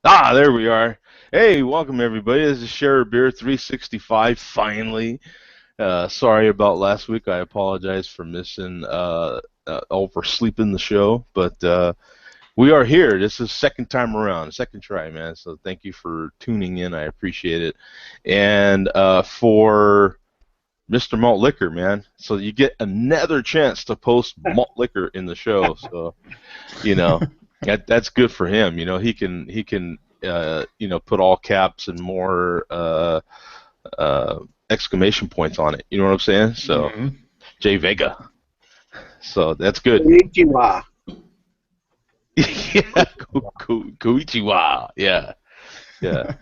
Ah, there we are. Hey, welcome everybody. This is Share a Beer 365 finally. Sorry about last week. I apologize for missing oversleeping the show, but we are here. This is second time around, second try, man. So thank you for tuning in. I appreciate it. And for Mr. Malt Liquor, man. So you get another chance to post malt liquor in the show. So you know that's good for him. He can put all caps and more exclamation points on it. You know what I'm saying? So Jay Vega. So that's good. Konnichiwa. Yeah, Koichiwa. Yeah, yeah.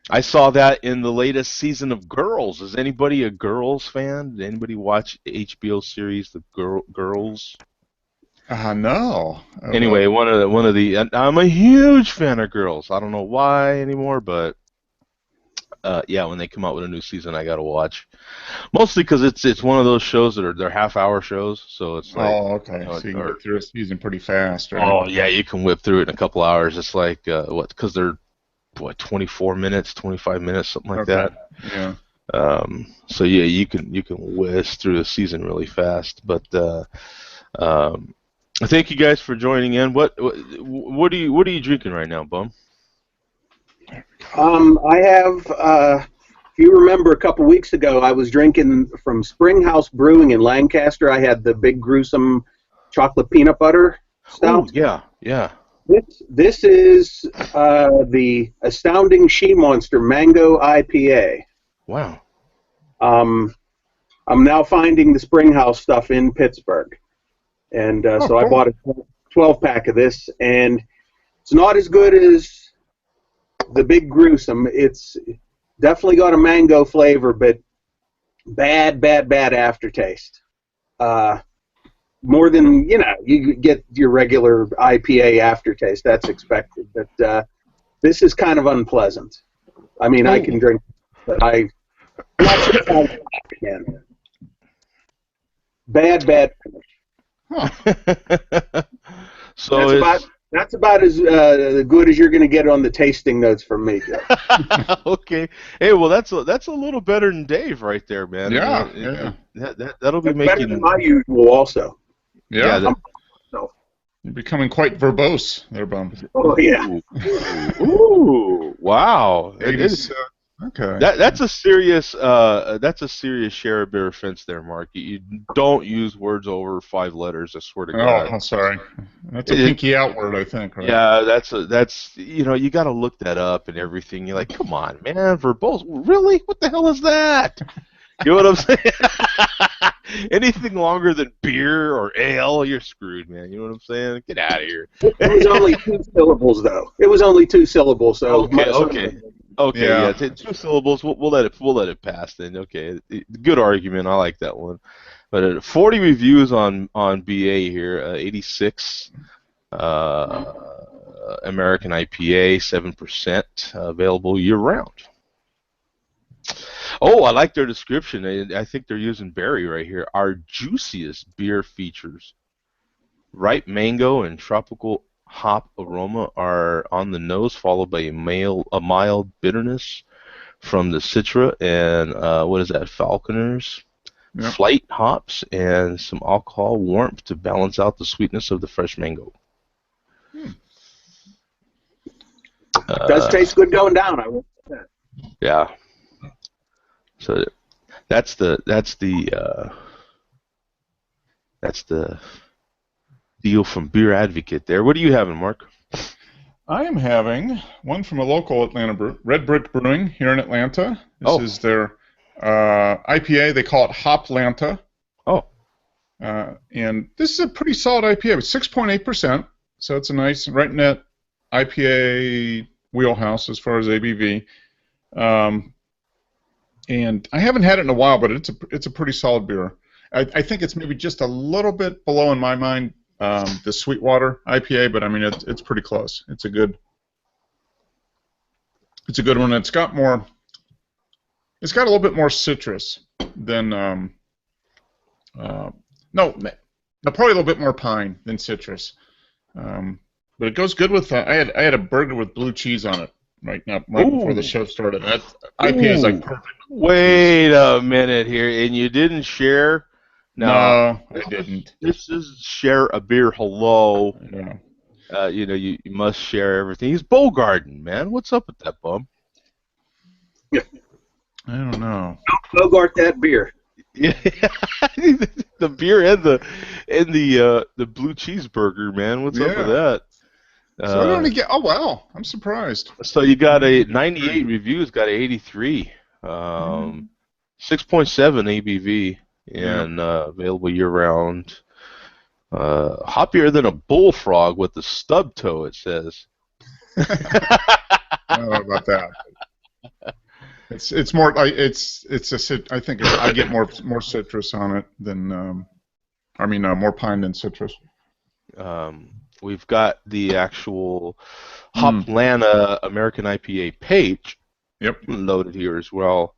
I saw that in the latest season of Girls. Is anybody a Girls fan? Did anybody watch the HBO series The Girls? No. Anyway, I'm a huge fan of Girls. I don't know why anymore, but yeah, when they come out with a new season, I gotta watch. Mostly because it's one of those shows that they're half-hour shows, so it's like, okay. So you can get through a season pretty fast, right? oh yeah, you can whip through it in a couple hours. It's like because they're 24 minutes, 25 minutes, something like that. Yeah. So yeah, you can whiz through the season really fast. But thank you guys for joining in. What are you drinking right now, Bum? I have, if you remember a couple weeks ago, I was drinking from Springhouse Brewing in Lancaster. I had the Big Gruesome chocolate peanut butter stout. Oh yeah, yeah. This is the Astounding She-Monster Mango IPA. Wow. I'm now finding the Springhouse stuff in Pittsburgh. And so cool. I bought a 12-pack of this, and it's not as good as the Big Gruesome. It's definitely got a mango flavor, but bad aftertaste. More than, you get your regular IPA aftertaste. That's expected. But this is kind of unpleasant. I mean, I can drink, but I'm not sure if I can. Bad finish. So that's about as good as you're going to get on the tasting notes from me, Joe. Okay. Hey, well, that's a little better than Dave right there, man. Yeah, I mean, yeah. That'll be That's better making than my usual, also. Yeah. So. You're becoming quite verbose there, Bum. Oh yeah. Ooh, wow. It is. Okay. That's a serious share a beer offense there, Mark. You don't use words over 5 letters. I swear to God. Oh, sorry. That's a pinky out word, I think. Right? Yeah, that's you got to look that up and everything. You're like, come on, man, verbose. Really? What the hell is that? You know what I'm saying? Anything longer than beer or ale, you're screwed, man. You know what I'm saying? Get out of here. It was only 2 syllables, though. It was only 2 syllables, so. Okay, yeah. 2 syllables. We'll let it pass then. Okay, good argument. I like that one. But 40 reviews on BA here. 86 American IPA, 7%, available year round. Oh, I like their description. I think they're using berry right here. Our juiciest beer features ripe mango and tropical hop aroma are on the nose, followed by a mild bitterness from the Citra and what is that? Falconers, flight hops, and some alcohol warmth to balance out the sweetness of the fresh mango. It does taste good going down. I will say that. Yeah. So that's the deal from Beer Advocate there. What are you having, Mark? I am having one from a local Atlanta Red Brick Brewing here in Atlanta. This is their IPA. They call it Hotlanta. Oh. And this is a pretty solid IPA. It's 6.8%, so it's a nice, right in that IPA wheelhouse as far as ABV. And I haven't had it in a while, but it's a pretty solid beer. I think it's maybe just a little bit below in my mind the Sweetwater IPA, but I mean it's pretty close. It's a good one. It's got a little bit more citrus than probably a little bit more pine than citrus. But it goes good with. I had a burger with blue cheese on it right before the Ooh, show started. That IPA is like ooh. perfect with blue cheese. Wait a minute here, and you didn't share? Now, No, I didn't. this is share a beer. Hello, Yeah. you must share everything. He's Bogarden, man. What's up with that bum? I don't know. Bogart that beer. Yeah, the beer and the blue cheeseburger, man. What's up with Yeah. that? So I Uh, only get. Oh wow, I'm surprised. so you got a 98 93. reviews, got a 83, Mm, 6.7 ABV, yeah. and available year round. Hoppier than a bullfrog with the stub toe, it says. I don't know about that. It's more like I think I get more citrus on it than more pine than citrus. We've got the actual Mm. Hotlanta American IPA page Yep. loaded here as well.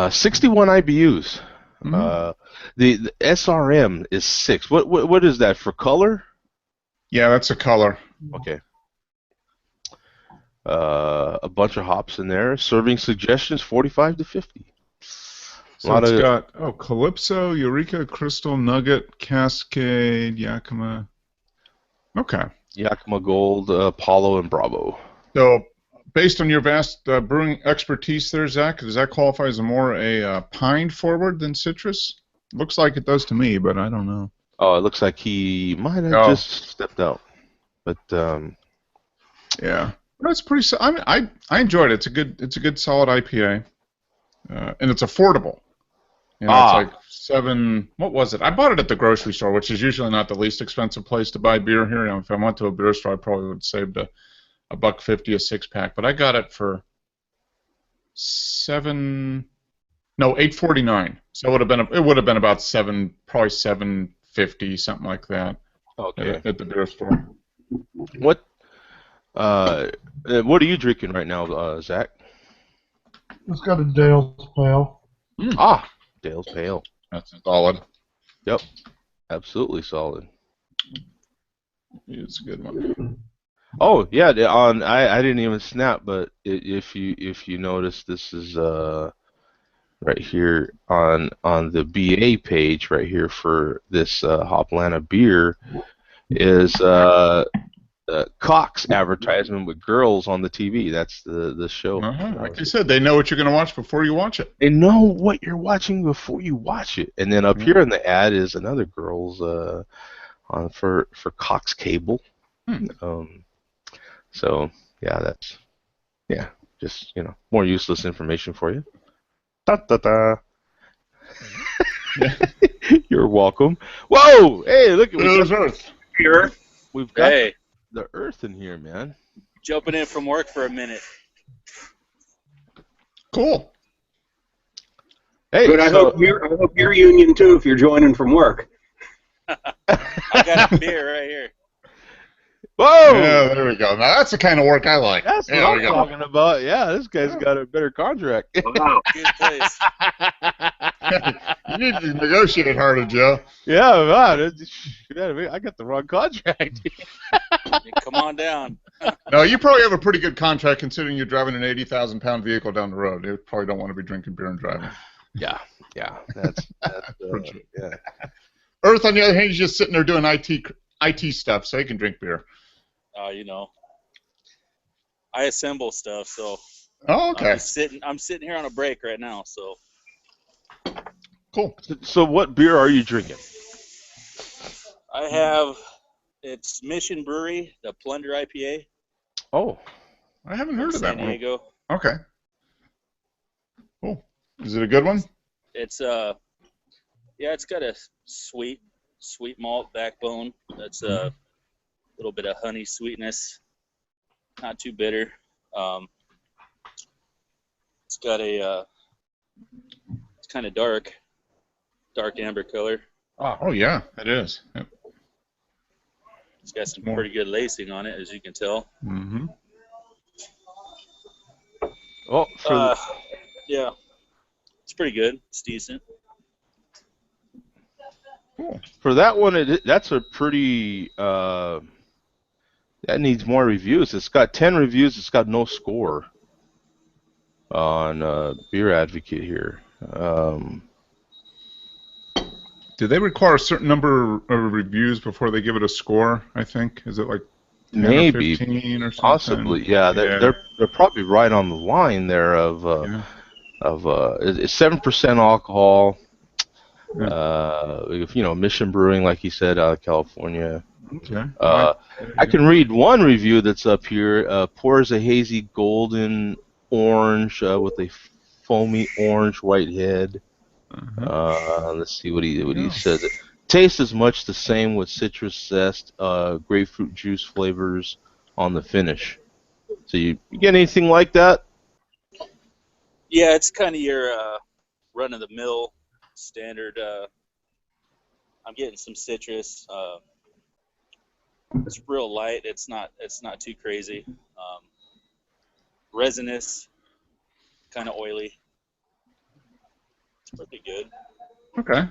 61 IBUs. Mm-hmm. The SRM is 6. What is that for color? Yeah, that's a color. Okay. A bunch of hops in there. Serving suggestions 45 to 50. So it's got Calypso, Eureka, Crystal, Nugget, Cascade, Yakima. Okay. Yakima Gold, Apollo, and Bravo. So based on your vast brewing expertise there, Zach, does that qualify as a pine forward than citrus? Looks like it does to me, but I don't know. Oh, it looks like he might have just stepped out. But yeah, that's pretty. I enjoyed it. It's a good solid IPA, and it's affordable. You know, it's like $7. What was it? I bought it at the grocery store, which is usually not the least expensive place to buy beer here. You know, if I went to a beer store, I probably would have saved $1.50 a 6-pack. But I got it for $8.49. So it would have been about probably $7.50, something like that. Okay. At the beer store. What are you drinking right now, Zach? It's got a Dale's Pale. Dale's Pale. That's solid. Yep, absolutely solid. It's a good one. Oh yeah, I didn't even snap, but if you notice, this is right here on the BA page right here for this Hoplanta beer is Cox advertisement with girls on the TV. That's the show. Like I said, they know what you're going to watch before you watch it. They know what you're watching before you watch it. And then up here in the ad is another girl's on for Cox Cable. So yeah, just more useless information for you. Da da da. You're welcome. Whoa! Hey, look at Earth. We've got the Earth in here, man. Jumping in from work for a minute. Cool. Hey, Good. I hope you're union too if you're joining from work. I got a beer right here. Whoa! Yeah, there we go. Now that's the kind of work I like. That's what I'm talking about. Yeah, this guy's got a better contract. Wow. Good place. You need to negotiate harder, Joe. Yeah, man. I got the wrong contract. Come on down. No, you probably have a pretty good contract considering you're driving an 80,000-pound vehicle down the road. You probably don't want to be drinking beer and driving. Yeah. That's yeah. Earth, on the other hand, he's just sitting there doing IT stuff, so he can drink beer. I assemble stuff, so. Oh, okay. I'm sitting here on a break right now, so. Cool. So what beer are you drinking? It's Mission Brewery, the Plunder IPA. Oh, I haven't heard of that San Diego. one. Okay. Cool. Is it a good one? It's it's got a sweet malt backbone. That's a little bit of honey sweetness. Not too bitter. It's got it's kind of dark amber color. Oh yeah, it is. Yep. It's got some pretty good lacing on it, as you can tell. Mm-hmm. Oh, yeah, it's pretty good. It's decent. Cool. For that one, that's a pretty. That needs more reviews. It's got 10 reviews. It's got no score on Beer Advocate here. Do they require a certain number of reviews before they give it a score? I think is it like 10 Maybe, or 15 or something? possibly, yeah. They're probably right on the line there of it's 7% alcohol. Mission Brewing, like he said, out of California. Okay. I can read one review that's up here. Pours a hazy golden orange with a foamy orange white head. Let's see what he says. It tastes as much the same with citrus zest, grapefruit juice flavors on the finish. So you get anything like that? Yeah, it's kind of your run-of-the-mill standard. I'm getting some citrus. It's real light. It's not too crazy. Resinous, kind of oily. It's pretty good. Okay.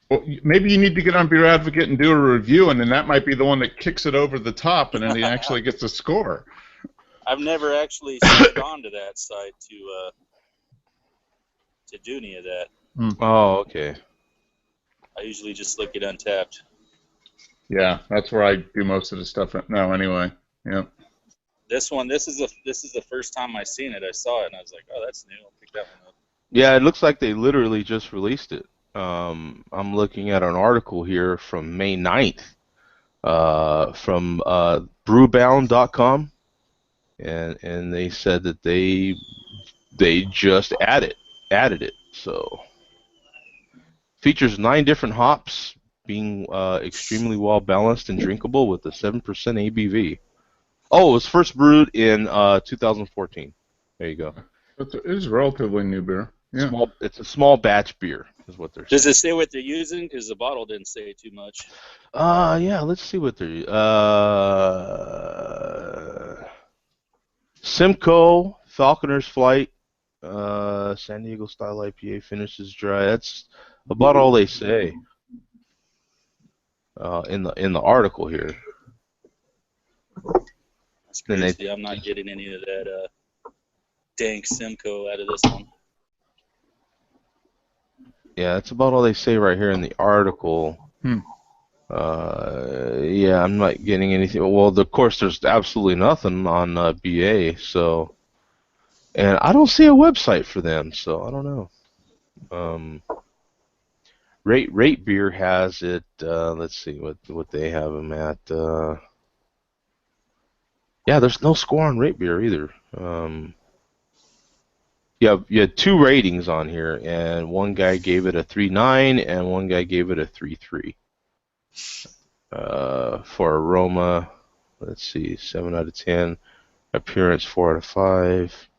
Well, maybe you need to get on Beer Advocate and do a review, and then that might be the one that kicks it over the top, and then he actually gets a score. I've never actually gone to that site to do any of that. Oh, okay. I usually just look at Untapped. Yeah, that's where I do most of the stuff now. Anyway, yeah. This is the first time I seen it. I saw it and I was like, oh, that's new. I'll pick that one up. Yeah, it looks like they literally just released it. I'm looking at an article here from May 9th from brewbound.com, and they said that they just added it. So features 9 different hops, being extremely well balanced and drinkable with a 7% ABV. Oh, it was first brewed in 2014. There you go. It is relatively new beer. Yeah. It's a small batch beer, is what they're saying. Does it say what they're using? Because the bottle didn't say too much. Yeah. Let's see what they're Simcoe Falconers Flight, San Diego style IPA, finishes dry. That's about all they say in the article here. That's crazy. I'm not getting any of that dank Simcoe out of this one. Yeah, that's about all they say right here in the article. Yeah, I'm not getting anything. Well, of course, there's absolutely nothing on BA. So, and I don't see a website for them. So I don't know. Rate Beer has it. Let's see what they have them at. Yeah, there's no score on Rate Beer either. You had 2 ratings on here, and one guy gave it a 3.9, and one guy gave it a 3.3. For aroma, let's see, 7 out of 10. Appearance, 4 out of 5.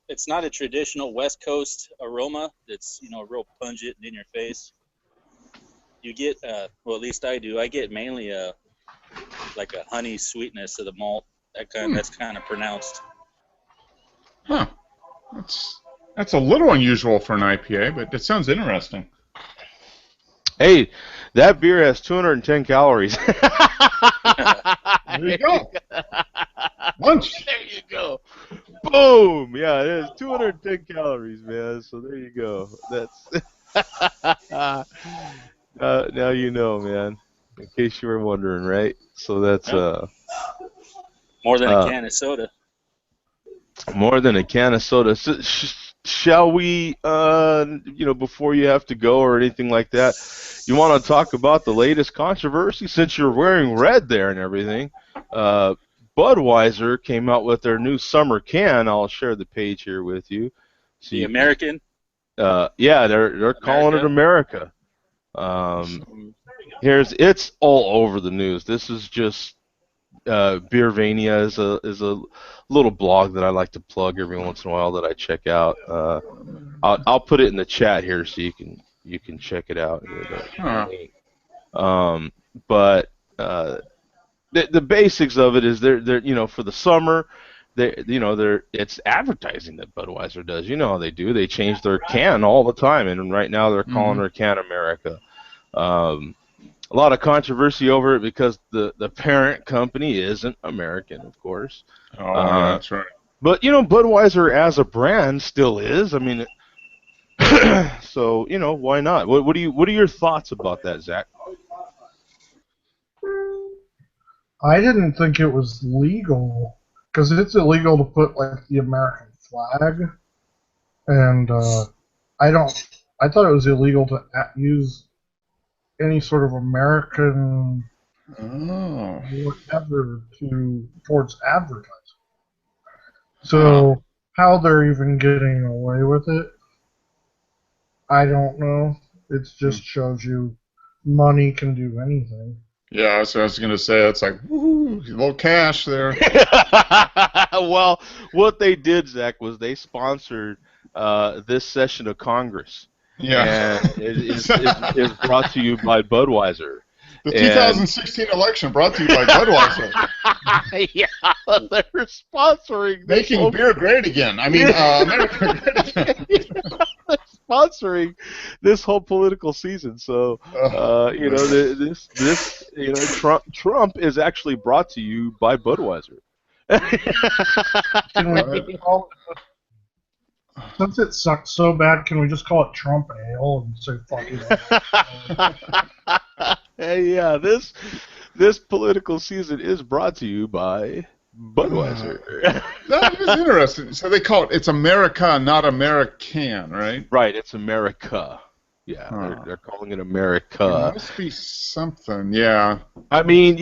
It's not a traditional West Coast aroma. It's real pungent and in your face. You get well, at least I do. I get mainly like a honey sweetness of the malt. That's kind of pronounced. Huh. That's a little unusual for an IPA, but it sounds interesting. Hey, that beer has 210 calories. There you go. Lunch. There you go. Boom. Yeah, it has 210 calories, man. So there you go. That's now you know, man. In case you were wondering, right? So that's more than a can of soda. More than a can of soda. So, shall we, before you have to go or anything like that, you want to talk about the latest controversy since you're wearing red there and everything? Budweiser came out with their new summer can. I'll share the page here with you. So the American? Yeah, they're calling it America. It's all over the news. This is just Beervania is a little blog that I like to plug every once in a while that I check out. I'll put it in the chat here so you can check it out. But the basics of it is they're for the summer it's advertising that Budweiser does. You know how they do. They change their can all the time, and right now they're calling their can America. A lot of controversy over it because the parent company isn't American, of course. Oh, yeah, that's right. But Budweiser as a brand still is. I mean, so why not? What are your thoughts about that, Zach? I didn't think it was legal because it's illegal to put like the American flag, and I thought it was illegal to use any sort of American whatever towards advertising. So how they're even getting away with it, I don't know. It just shows you money can do anything. Yeah, so I was going to say, it's like, woo, a little cash there. Well, what they did, Zach, was they sponsored this session of Congress. Yeah. And it is brought to you by Budweiser. The 2016 election brought to you by Budweiser. Yeah, they're sponsoring. Making beer great again. I mean, America great again. They're sponsoring this whole political season. So, Trump is actually brought to you by Budweiser. Since it sucks so bad, can we just call it Trump Ale and say fuck it? Hey, yeah, this political season is brought to you by Budweiser. That is interesting. So they call it's America, not American, right? Right, it's America. Yeah, they're calling it America. It must be something, yeah. I mean,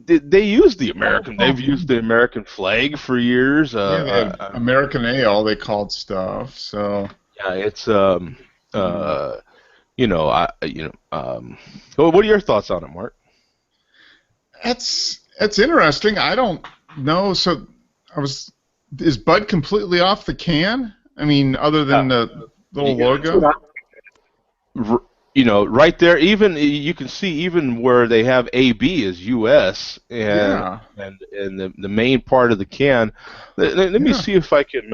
they use the American. They've used the American flag for years. American Ale, they called stuff. So yeah, it's what are your thoughts on it, Mark? It's interesting. I don't know. So is Bud completely off the can? I mean, other than the little logo. Right there, even you can see even where they have AB is U.S. and the main part of the can. Let me see if I can.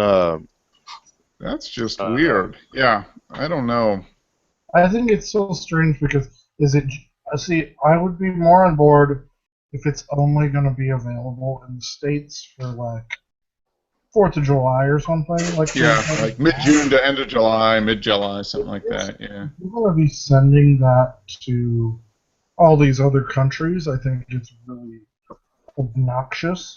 That's just weird. Yeah, I don't know. I think it's so strange because I would be more on board if it's only going to be available in the States for like 4th of July or something. Like mid-June to end of July, mid-July, something like that, yeah. We're going to be sending that to all these other countries. I think it's really obnoxious.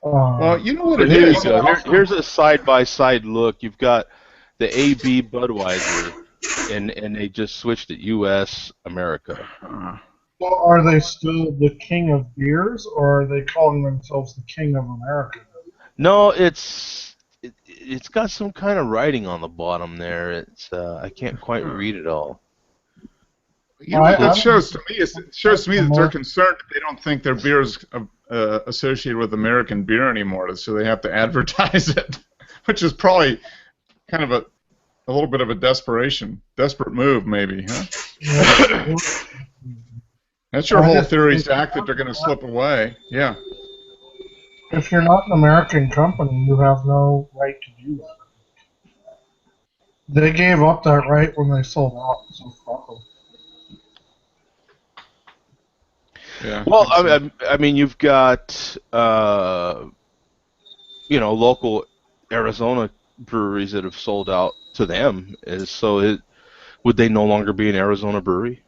Well, you know what it is. Here's a side-by-side look. You've got the AB Budweiser, and they just switched it U.S. America. Well, are they still the king of beers, or are they calling themselves the king of America? No, it's got some kind of writing on the bottom there. It's I can't quite read it all. It shows to me that they're concerned that they don't think their beer is associated with American beer anymore, so they have to advertise it, which is probably kind of a little bit of a desperate move, maybe, huh? Yeah. That's your whole theory, Zach, that they're going to slip away. Yeah. If you're not an American company, you have no right to do that. They gave up that right when they sold out, so fuck them. Yeah. Well, I mean, you've got local Arizona breweries that have sold out to them. Would they no longer be an Arizona brewery?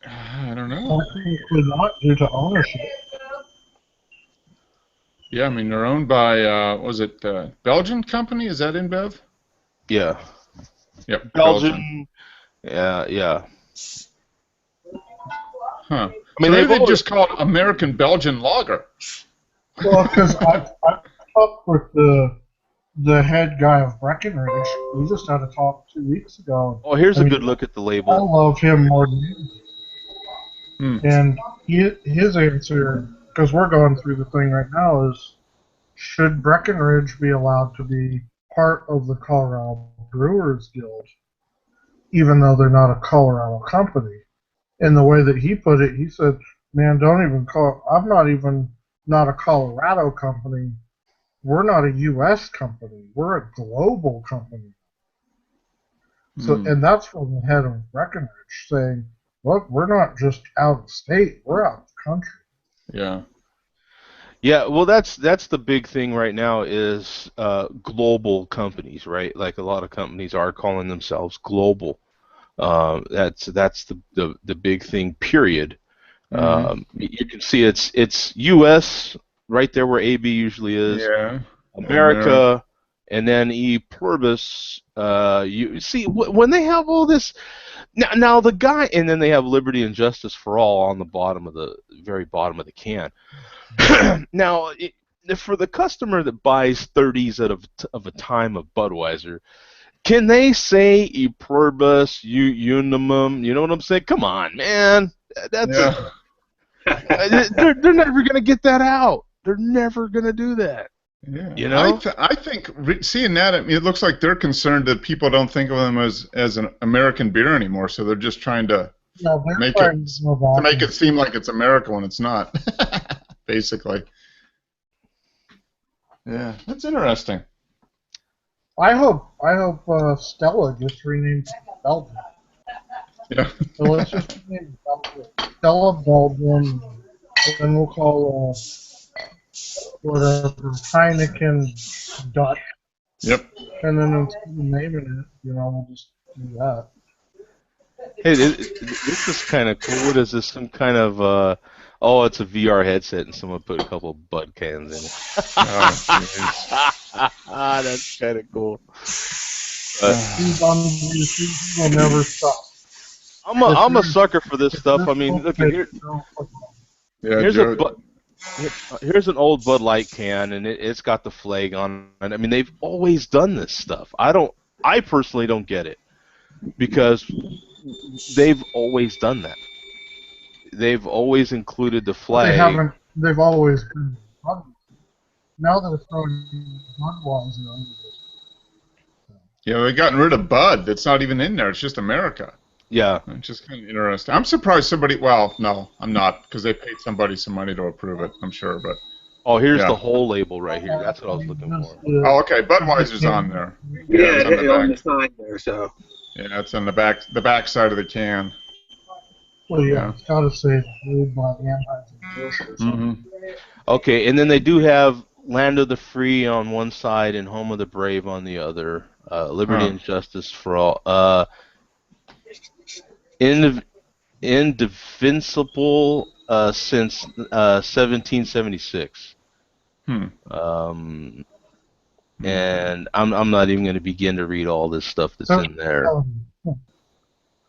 I don't know. Technically not, due to ownership. Yeah, I mean, they're owned by, was it Belgian company? Is that InBev? Yeah. Yep. Belgian. Yeah. Huh. I mean, they just call it American Belgian Lager. Well, because I talked with the head guy of Breckenridge. We just had a talk 2 weeks ago. Oh, here's a good look at the label. I love him more than you. And his answer, because we're going through the thing right now, is should Breckenridge be allowed to be part of the Colorado Brewers Guild, even though they're not a Colorado company? And the way that he put it, he said, man, don't even call it, I'm not even not a Colorado company. We're not a U.S. company. We're a global company. So, and that's from the head of Breckenridge saying, look, we're not just out of state, we're out of the country. Yeah. Yeah, well, that's the big thing right now is global companies, right? Like a lot of companies are calling themselves global. That's the big thing. Period. You can see it's U.S. right there where AB usually is. Yeah. America, and then E pluribus. You see when they have all this. Now the guy, and then they have liberty and justice for all on the bottom of the very bottom of the can. Now, for the customer that buys 30s of a time of Budweiser, can they say E pluribus, unimum? You know what I'm saying? Come on, man. They're never gonna get that out. They're never gonna do that. Yeah. You know? I think seeing that, I mean, it looks like they're concerned that people don't think of them as an American beer anymore, so they're just trying to make it seem like it's American when it's not. Basically. Yeah, that's interesting. I hope Stella gets renamed to Belgium. Yeah. So let's just rename Stella Belgium, and then we'll call whatever Heineken Dutch. Yep. And then instead of naming it, we'll just do that. Hey, this is kind of cool. What is this? Some kind of oh, it's a VR headset, and someone put a couple of Bud cans in it. That's kind of cool. These will never stop. I'm a sucker for this stuff. I mean, look here. Here's an old Bud Light can, and it's got the flag on it. I mean, they've always done this stuff. I personally don't get it, because they've always done that. They've always included the flag. They've always been. Now they're throwing Budweiser under it. Yeah, they've gotten rid of Bud. That's not even in there. It's just America. Yeah. It's just kind of interesting. I'm surprised somebody. Well, no, I'm not, because they paid somebody some money to approve it. I'm sure, but. Oh, here's the whole label right here. That's what I was looking for. Oh, okay. Budweiser's on there. Yeah, it's on the sign there. So. Yeah, it's on the back side of the can. Well, yeah, it's got to say brewed by Anheuser-Busch. Okay, and then they do have Land of the Free on one side and Home of the Brave on the other. Liberty and Justice for all. Indefensible since 1776. And I'm not even going to begin to read all this stuff that's in there.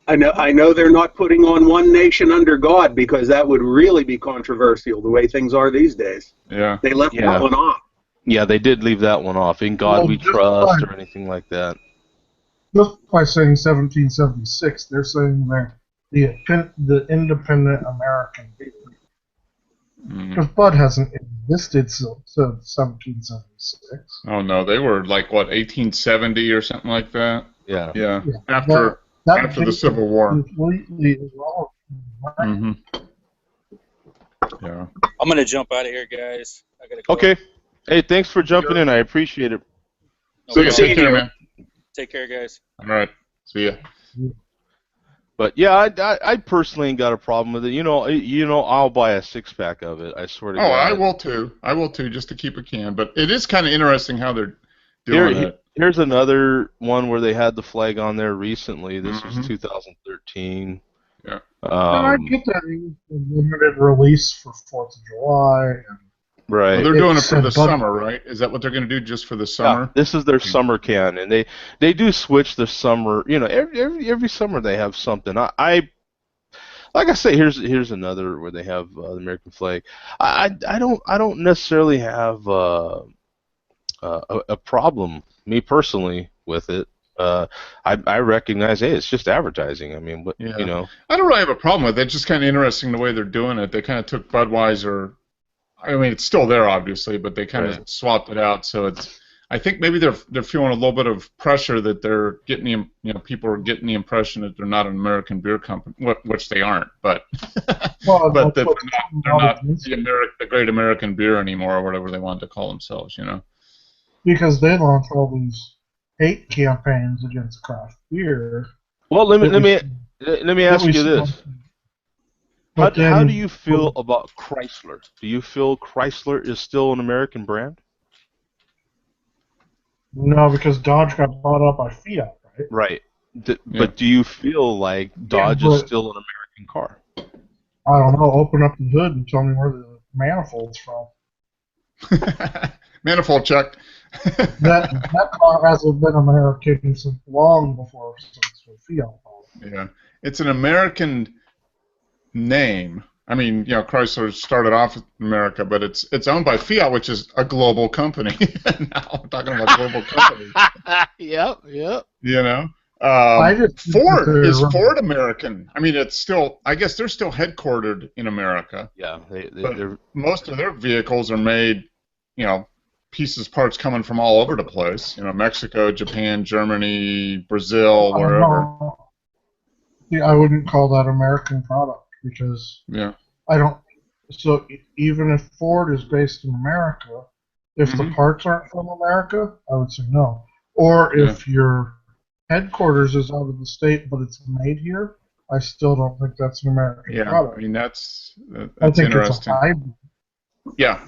I know they're not putting on One Nation Under God, because that would really be controversial the way things are these days. Yeah. They left that one off. Yeah, they did leave that one off. In God We Trust or anything like that. Just by saying 1776, they're saying they're the independent American people. Because Bud hasn't existed since 1776. Oh no, they were like what, 1870 or something like that. Yeah. Yeah. After the Civil War. Completely irrelevant. Yeah. I'm gonna jump out of here, guys. I gotta go. Okay. Hey, thanks for jumping in. I appreciate it. See you. Take care, man. Take care, guys. All right. See ya. But yeah, I personally ain't got a problem with it. You know, I'll buy a 6-pack of it. I swear to God. I will too. I will too, just to keep a can. But it is kind of interesting how they're doing it. Here's another one where they had the flag on there recently. This was 2013. Yeah. I get that it was a limited release for 4th of July. Right. Well, they're doing it for the summer, right? Is that what they're going to do, just for the summer? Yeah, this is their summer can, and they do switch the summer. You know, every summer they have something. Like I say, here's another where they have the American flag. I don't necessarily have a problem, me personally, with it. I recognize, hey, it's just advertising. I mean, but you know, I don't really have a problem with it. It's just kind of interesting the way they're doing it. They kind of took Budweiser. I mean, it's still there, obviously, but they kind of swapped it out. So I think maybe they're feeling a little bit of pressure that they're getting people are getting the impression that they're not an American beer company, which they aren't, but Well, but that they're not against the great American beer anymore, or whatever they want to call themselves, because they launch all these hate campaigns against craft beer. Well, let me ask you this. How do you feel about Chrysler? Do you feel Chrysler is still an American brand? No, because Dodge got bought up by Fiat, right? Right. But do you feel like Dodge is still an American car? I don't know. Open up the hood and tell me where the manifold's from. Manifold check. that car hasn't been American since long before Fiat. Yeah, it's an American name. I mean, Chrysler started off in America, but it's owned by Fiat, which is a global company. Now we're talking about global companies. Yep. Ford American? I mean, it's still. I guess they're still headquartered in America. Yeah, they're most of their vehicles are made, parts coming from all over the place. Mexico, Japan, Germany, Brazil, wherever. Yeah, I wouldn't call that American product because I don't. So even if Ford is based in America, if the parts aren't from America, I would say no. Or if your headquarters is out of the state but it's made here, I still don't think that's an American product. I mean that's I think interesting. It's a hybrid. Yeah.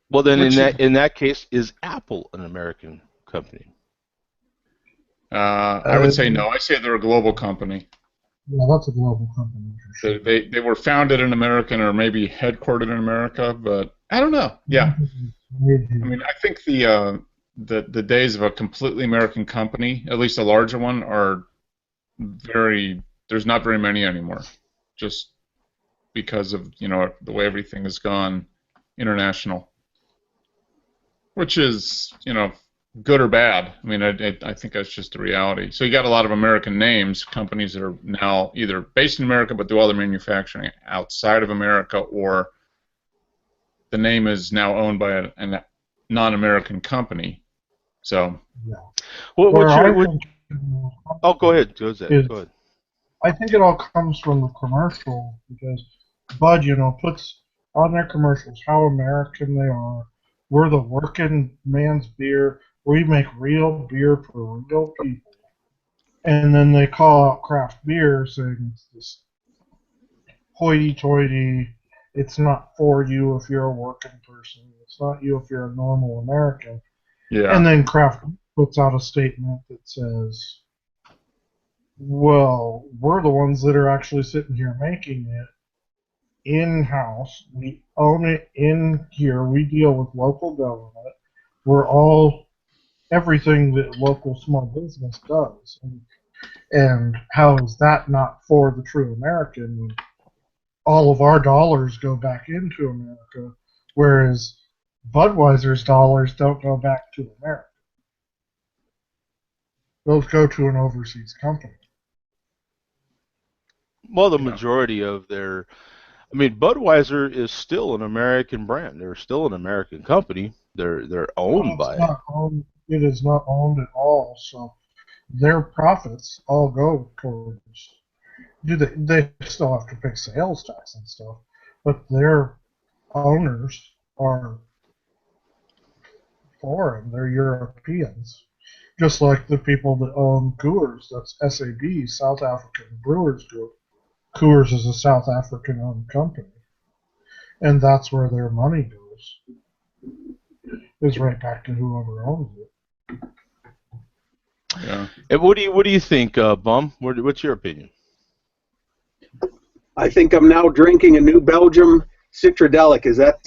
Well, then in that case, is Apple an American company? I would say no. I say they're a global company. Yeah, that's a global company for sure. They were founded in America or maybe headquartered in America, but I don't know. Yeah. I mean, I think the days of a completely American company, at least a larger one, are there's not very many anymore, just because of the way everything has gone international, which is good or bad. I mean, I think that's just the reality. So you got a lot of American names, companies that are now either based in America but do all their manufacturing outside of America, or the name is now owned by a non-American company. So, go ahead. Go ahead. I think it all comes from the commercial because Bud, puts on their commercials how American they are. We're the working man's beer. We make real beer for real people. And then they call out craft beer saying it's this hoity-toity, it's not for you if you're a working person. It's not you if you're a normal American. Yeah. And then Kraft puts out a statement that says, well, we're the ones that are actually sitting here making it in-house. We own it in here. We deal with local government. We're all everything that local small business does. And how is that not for the true American? All of our dollars go back into America, whereas Budweiser's dollars don't go back to America. Those go to an overseas company. Well, the majority of their... I mean, Budweiser is still an American brand. They're still an American company. They're owned by it. It is not owned at all, so their profits all go towards... They still have to pay sales tax and stuff, but their owners are foreign. They're Europeans. Just like the people that own Coors, that's SAB, South African Brewers Group. Coors is a South African-owned company, and that's where their money goes. It's right back to whoever owns it. Yeah. And what do you think, Bum? What's your opinion? I think I'm now drinking a New Belgium Citradelic. Is that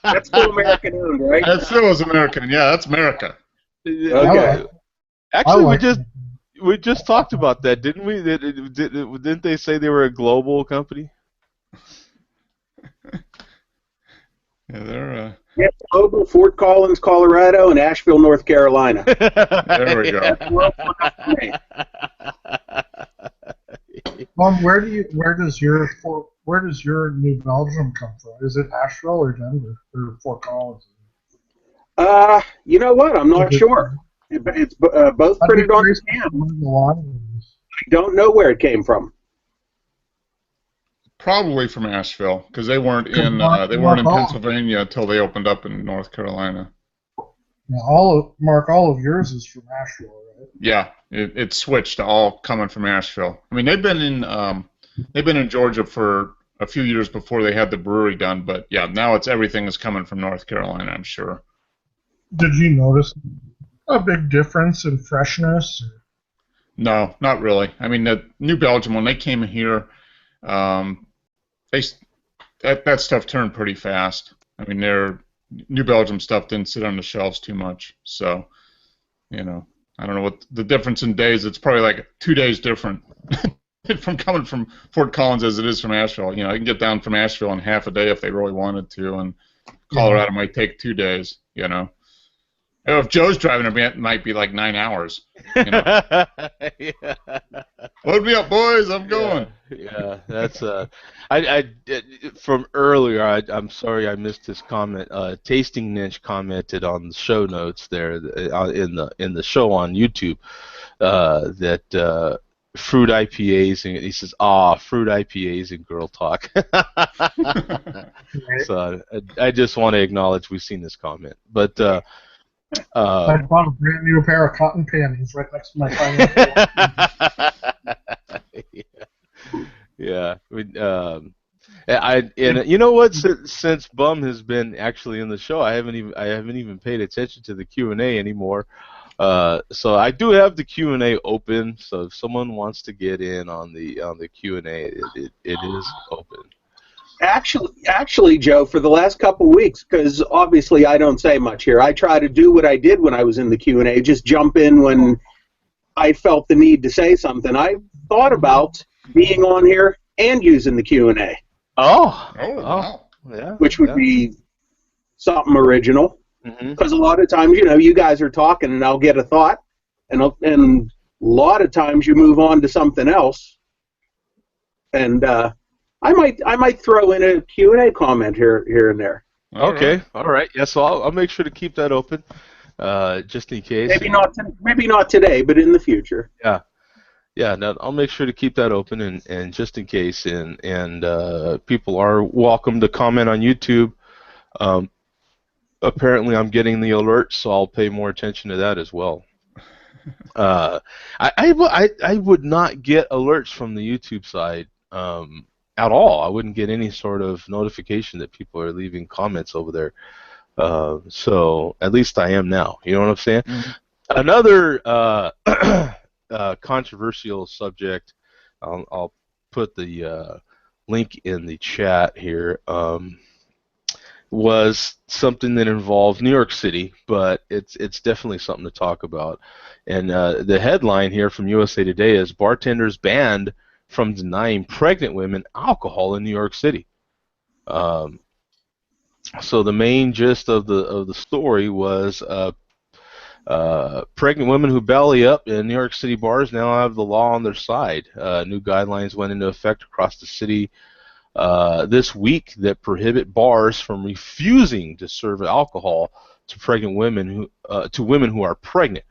that's still American-owned, right? That still is American. Yeah, that's America. Okay. Actually, we just talked about that, didn't we? Didn't they say they were a global company? Yeah, they're. Yeah, global, Fort Collins, Colorado, and Asheville, North Carolina. There we go. Mom, where does your New Belgium come from? Is it Asheville or Denver or Fort Collins? You know what? I'm not sure. It's both printed on the can. I don't know where it came from. Probably from Asheville, because they weren't in Pennsylvania until they opened up in North Carolina. Yeah, all of yours is from Asheville, right? Yeah, it switched to all coming from Asheville. I mean, they've been in Georgia for a few years before they had the brewery done, but yeah, now everything is coming from North Carolina, I'm sure. Did you notice a big difference in freshness? No, not really. I mean, the New Belgium, when they came here, that stuff turned pretty fast. I mean, their New Belgium stuff didn't sit on the shelves too much. So, I don't know what the difference in days. It's probably like 2 days different from coming from Fort Collins as it is from Asheville. I can get down from Asheville in half a day if they really wanted to, and Colorado might take 2 days. If Joe's driving, it might be like 9 hours. Yeah. Load me up, boys. I'm going. Yeah, that's I from earlier. I'm sorry I missed his comment. Tasting Niche commented on the show notes there in the show on YouTube that fruit IPAs, and he says, fruit IPAs and girl talk. So I just want to acknowledge we've seen this comment, but. I bought a brand new pair of cotton panties right next to my pineapple. Yeah. And you know what? Since Bum has been actually in the show, I haven't even paid attention to the Q&A anymore. So I do have the Q&A open. So if someone wants to get in on the Q&A, it is open. Actually, Joe, for the last couple weeks, because obviously I don't say much here, I try to do what I did when I was in the Q&A, just jump in when I felt the need to say something. I thought about being on here and using the Q&A. Oh, wow. Yeah. Which would be something original. Mm-hmm. Because a lot of times, you guys are talking and I'll get a thought, and a lot of times you move on to something else. And I might throw in a Q&A comment here and there. Okay, all right. Yeah, so I'll make sure to keep that open, just in case. Maybe not today, but in the future. Yeah. No, I'll make sure to keep that open, and just in case, and people are welcome to comment on YouTube. Apparently, I'm getting the alerts, so I'll pay more attention to that as well. I would not get alerts from the YouTube side. At all. I wouldn't get any sort of notification that people are leaving comments over there. So at least I am now. You know what I'm saying? Mm-hmm. Another controversial subject, I'll put the link in the chat here, was something that involved New York City, but it's definitely something to talk about. And the headline here from USA Today is bartenders banned from denying pregnant women alcohol in New York City. So the main gist of the story was pregnant women who belly up in New York City bars now have the law on their side. New guidelines went into effect across the city this week that prohibit bars from refusing to serve alcohol to pregnant women who are pregnant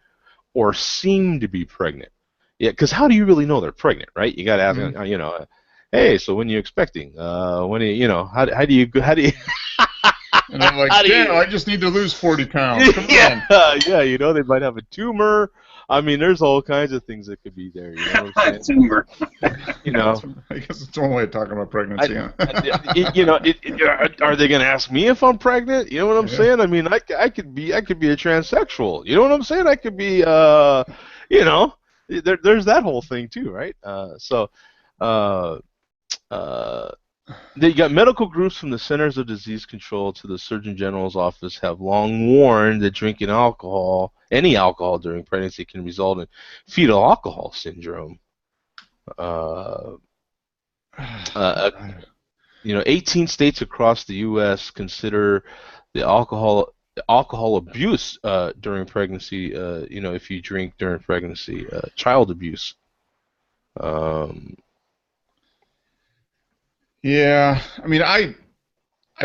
or seem to be pregnant. Yeah, because how do you really know they're pregnant, right? You got to ask, mm-hmm. Hey, so when are you expecting? When do you, how do you? And I'm like, I just need to lose 40 pounds. Come on. Yeah, they might have a tumor. I mean, there's all kinds of things that could be there. You know what I'm saying? Tumor. I guess it's one way of talking about pregnancy. Are they going to ask me if I'm pregnant? You know what I'm saying? I mean, I could be a transsexual. You know what I'm saying? I could be, There's that whole thing too, right? They got medical groups from the Centers of Disease Control to the Surgeon General's office have long warned that drinking any alcohol during pregnancy can result in fetal alcohol syndrome. 18 states across the U.S. consider the alcohol abuse during pregnancy, if you drink during pregnancy, child abuse. Yeah, I mean, I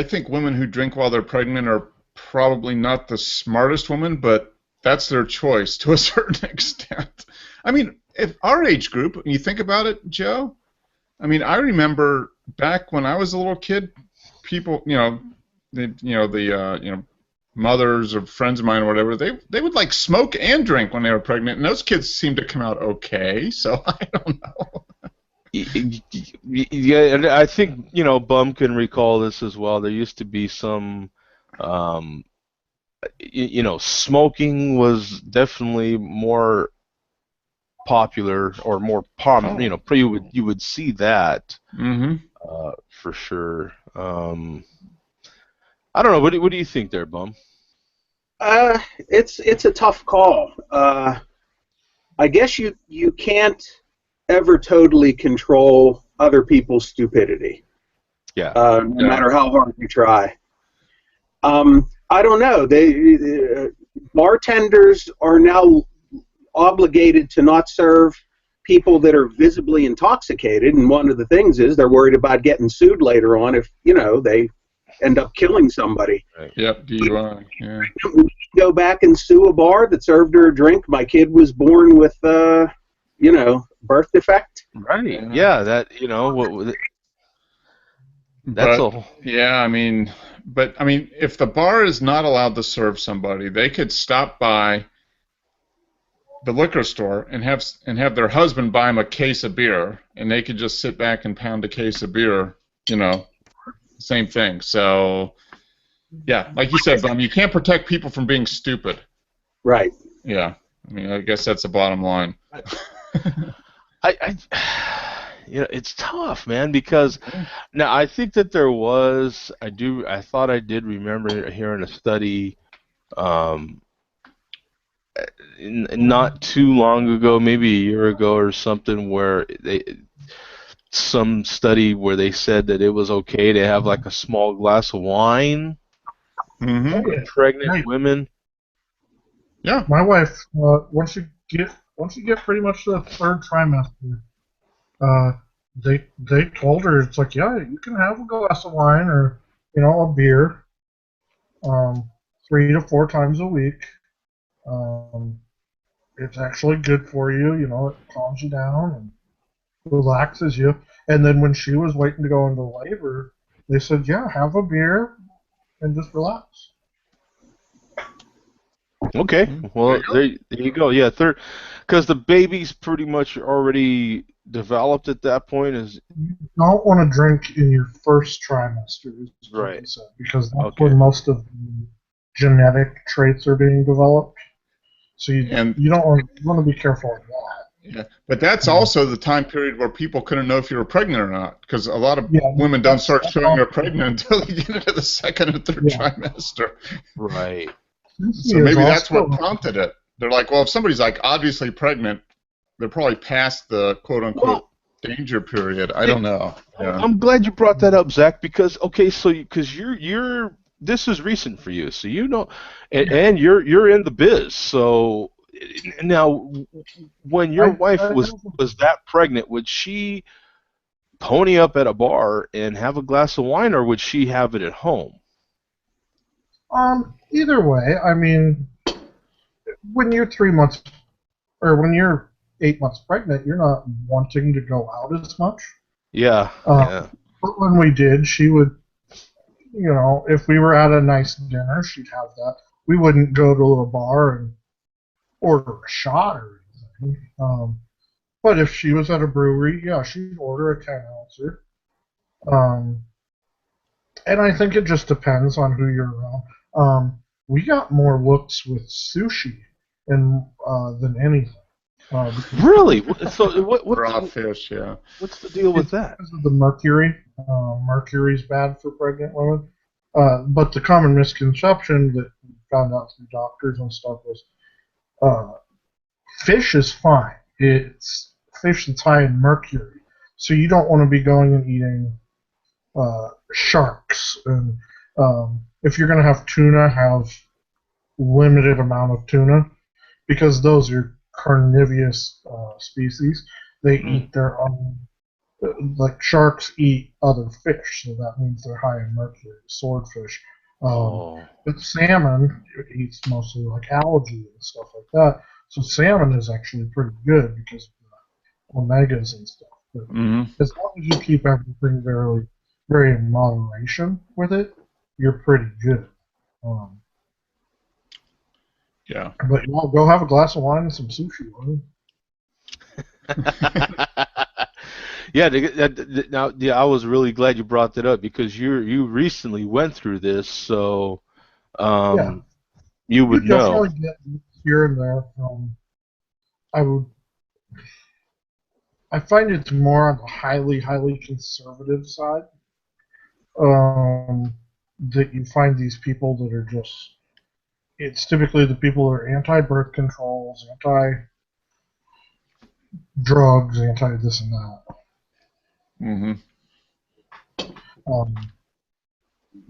think women who drink while they're pregnant are probably not the smartest woman, but that's their choice to a certain extent. I mean, if our age group, when you think about it, Joe, I mean, I remember back when I was a little kid, people, the mothers or friends of mine or whatever, they would like smoke and drink when they were pregnant, and those kids seemed to come out okay. So I don't know. Yeah, and I think Bum can recall this as well. There used to be some, smoking was definitely more popular or more you would see that for sure. I don't know. What do you think there, Bum? It's a tough call. I guess you can't ever totally control other people's stupidity. Yeah. No matter how hard you try. I don't know. Bartenders are now obligated to not serve people that are visibly intoxicated, and one of the things is they're worried about getting sued later on if they end up killing somebody. Right. Yep, DUI. Yeah. We go back and sue a bar that served her a drink. My kid was born with birth defect. Right. Yeah. That that's all. Yeah. I mean, if the bar is not allowed to serve somebody, they could stop by the liquor store and have their husband buy them a case of beer, and they could just sit back and pound a case of beer. Same thing. So, yeah, like you said, Bum, you can't protect people from being stupid. Right. Yeah. I mean, I guess that's the bottom line. It's tough, man, because now I think that there was I thought I did remember hearing a study not too long ago, maybe a year ago or something, where some study where they said that it was okay to have like a small glass of wine for pregnant women. Yeah, my wife, once you get pretty much to the third trimester, they told her, it's like, yeah, you can have a glass of wine or a beer, 3 to 4 times a week. It's actually good for you. It calms you down and relaxes you. And then when she was waiting to go into labor, they said, yeah, have a beer and just relax. Okay, well, there you go. Yeah, because the baby's pretty much already developed at that point. You don't want to drink in your first trimester, right? Because that's when most of the genetic traits are being developed. So you don't want to be careful of that. Yeah, but that's also the time period where people couldn't know if you were pregnant or not, because a lot of women don't start showing they're pregnant until they get into the second and third trimester. Right. So maybe that's what prompted it. They're like, well, if somebody's like obviously pregnant, they're probably past the quote-unquote danger period. I don't know. Yeah. I'm glad you brought that up, Zach, because you're this is recent for you, so and you're in the biz. So now, when your wife was that pregnant, would she pony up at a bar and have a glass of wine, or would she have it at home? Either way, I mean, when you're 3 months, or when you're 8 months pregnant, you're not wanting to go out as much. Yeah. But when we did, she would, if we were at a nice dinner, she'd have that. We wouldn't go to a bar and order a shot or anything. But if she was at a brewery, yeah, she'd order a 10-ouncer. And I think it just depends on who you're around. We got more looks with sushi than anything. Really? So what? Raw fish, yeah. What's the deal with that? Because of the mercury. Mercury's bad for pregnant women. But the common misconception that we found out through doctors and stuff was fish is fine. It's fish that's high in mercury. So you don't want to be going and eating sharks. And if you're going to have tuna, have limited amount of tuna, because those are carnivorous species. They eat their own, like sharks eat other fish, so that means they're high in mercury. Swordfish But salmon eats mostly like algae and stuff like that. So salmon is actually pretty good because of the omegas and stuff. But as long as you keep everything very, very in moderation with it, you're pretty good. Yeah. But go have a glass of wine and some sushi. Yeah, I was really glad you brought that up because you recently went through this, so you would know. Definitely get here and there. I find it's more on the highly, highly conservative side. That you find these people that are just. It's typically the people that are anti-birth controls, anti-drugs, anti-this and that.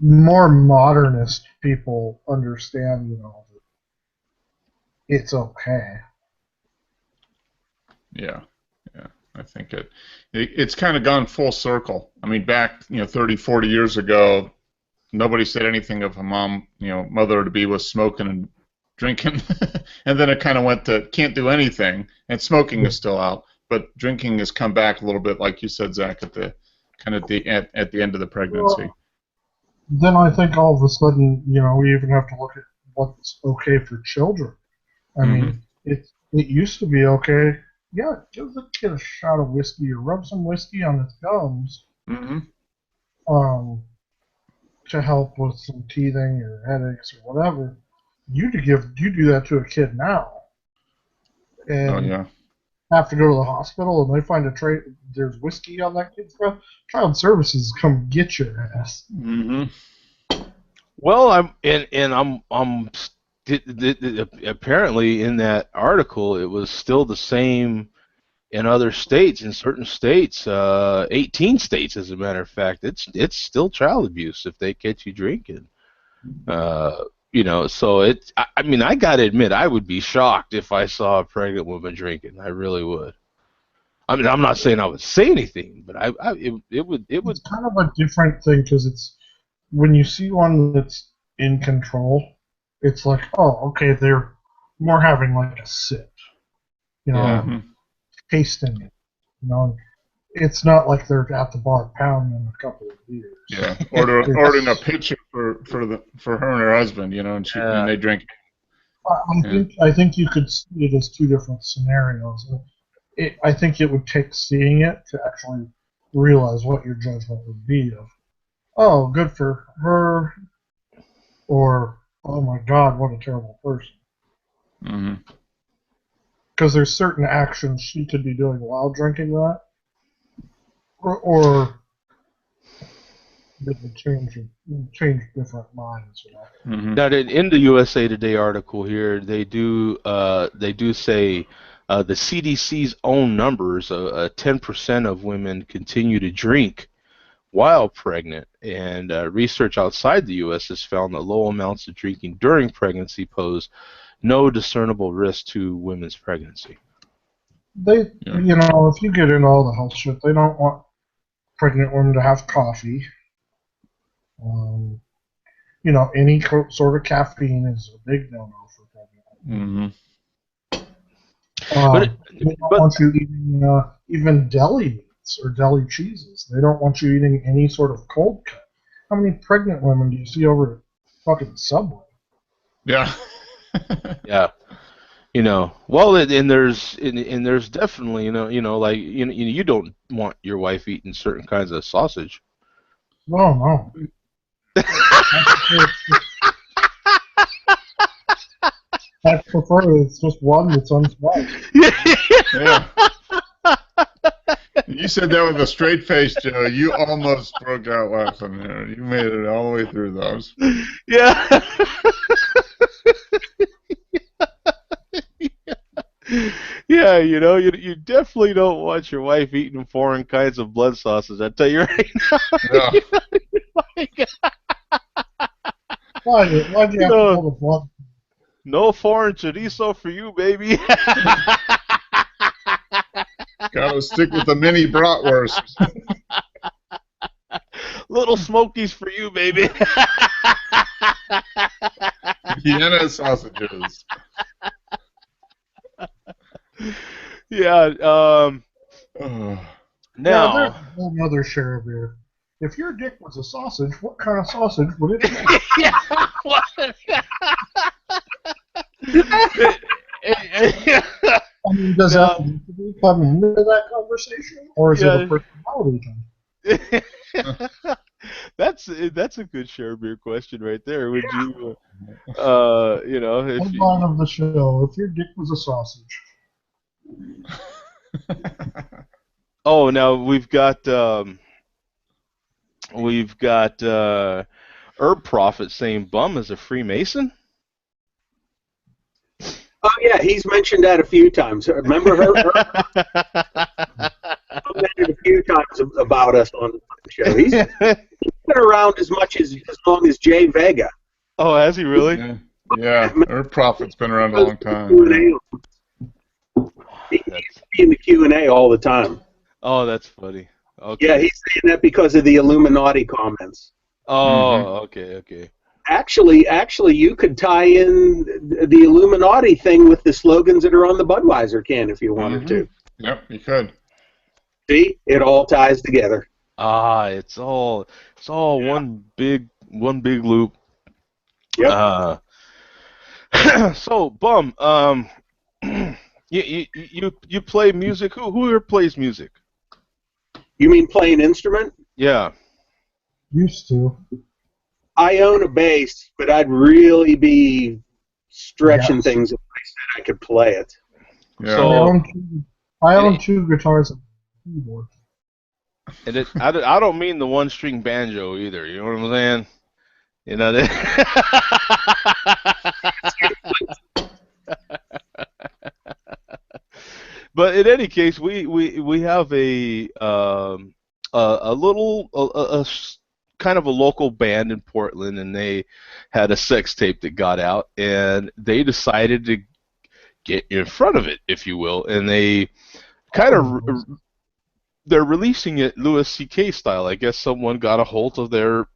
More modernist people understand, that it's okay. Yeah. I think it's kind of gone full circle. I mean, back 30, 40 years ago, nobody said anything if a mother-to-be was smoking and drinking, and then it kind of went to can't do anything, and smoking is still out, but drinking has come back a little bit, like you said, Zach, at the end of the pregnancy. Well, then I think all of a sudden, we even have to look at what's okay for children. I mean, it used to be okay. Yeah, give the kid a shot of whiskey or rub some whiskey on his gums. To help with some teething or headaches or whatever. You do that to a kid now, and have to go to the hospital, and they find there's whiskey on that kid's breath. Child Services come get your ass. Well, apparently in that article it was still the same in other states. In certain states, 18 states, as a matter of fact, it's still child abuse if they catch you drinking. So I mean, I gotta admit, I would be shocked if I saw a pregnant woman drinking. I really would. I mean, I'm not saying I would say anything, but it would. It's kind of a different thing because it's when you see one that's in control, it's like, oh, okay, they're more having like a sip, tasting it. It's not like they're at the bar pounding a couple of beers. Yeah, ordering a pitcher for her and her husband, and they drink. I think you could see it as two different scenarios. I think it would take seeing it to actually realize what your judgment would be of, oh, good for her, or, oh my God, what a terrible person. Because there's certain actions she could be doing while drinking that, or that would change different minds. Now, in the USA Today article here, they do say the CDC's own numbers: 10% of women continue to drink while pregnant, and research outside the U.S. has found that low amounts of drinking during pregnancy pose no discernible risk to women's pregnancy. If you get into all the health shit, they don't want pregnant women to have coffee. Any sort of caffeine is a big no-no for pregnant women. They don't want you eating even deli meats or deli cheeses. They don't want you eating any sort of cold cut. How many pregnant women do you see over at fucking Subway? Yeah. Yeah. Well, and there's definitely, you don't want your wife eating certain kinds of sausage. No. I prefer it's just one that's unspiced. Yeah. You said that with a straight face, Joe. You almost broke out laughing there. You made it all the way through those. Yeah. Yeah, you definitely don't want your wife eating foreign kinds of blood sauces. I tell you right now. Yeah. Why'd you have to pull the blood? No foreign chorizo for you, baby. Gotta stick with the mini bratwurst. Little smokies for you, baby. Vienna sausages. Yeah. Yeah, there's Now. a whole other share of beer. If your dick was a sausage, what kind of sausage would it be? Yeah. I mean, does that need to be come into that conversation, or is it a personality thing? That's a good share beer question right there. Would you, you know, if Headline of the show: if your dick was a sausage. Oh, now we've got Herb Prophet saying Bum is a Freemason. Oh yeah, he's mentioned that a few times. Remember her? Mentioned a few times about us on the show. He's been around as long as Jay Vega. Oh, has he really? Yeah. Herb Prophet's been around a long time. He's in the Q&A all the time. Oh, that's funny. Okay. Yeah, he's saying that because of the Illuminati comments. Oh, okay. Actually, you could tie in the Illuminati thing with the slogans that are on the Budweiser can if you wanted to. Yep, you could. See, it all ties together. It's all one big loop. Yep. So Bum, you play music. Who here plays music? You mean play an instrument? Yeah. Used to. I own a bass, but I'd really be stretching things if I said I could play it. Yeah. So I own two guitars and a keyboard. And I don't mean the one-string banjo either. You know what I'm saying? You know that. But in any case, we have a kind of a local band in Portland, and they had a sex tape that got out, and they decided to get in front of it, if you will, and they kind of they're releasing it Louis C.K. style. I guess someone got a hold of their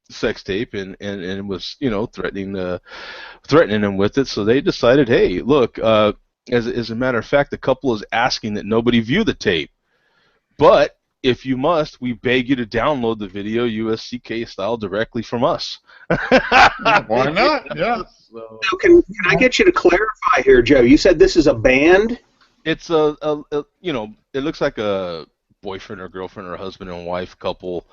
sex tape and was threatening them with it. So they decided, hey, look, as a matter of fact, the couple is asking that nobody view the tape, but if you must, we beg you to download the video USCK style directly from us. Why not? Yeah. So can I get you to clarify here, Joe? You said this is a band? It's it looks like a boyfriend or girlfriend or husband and wife couple.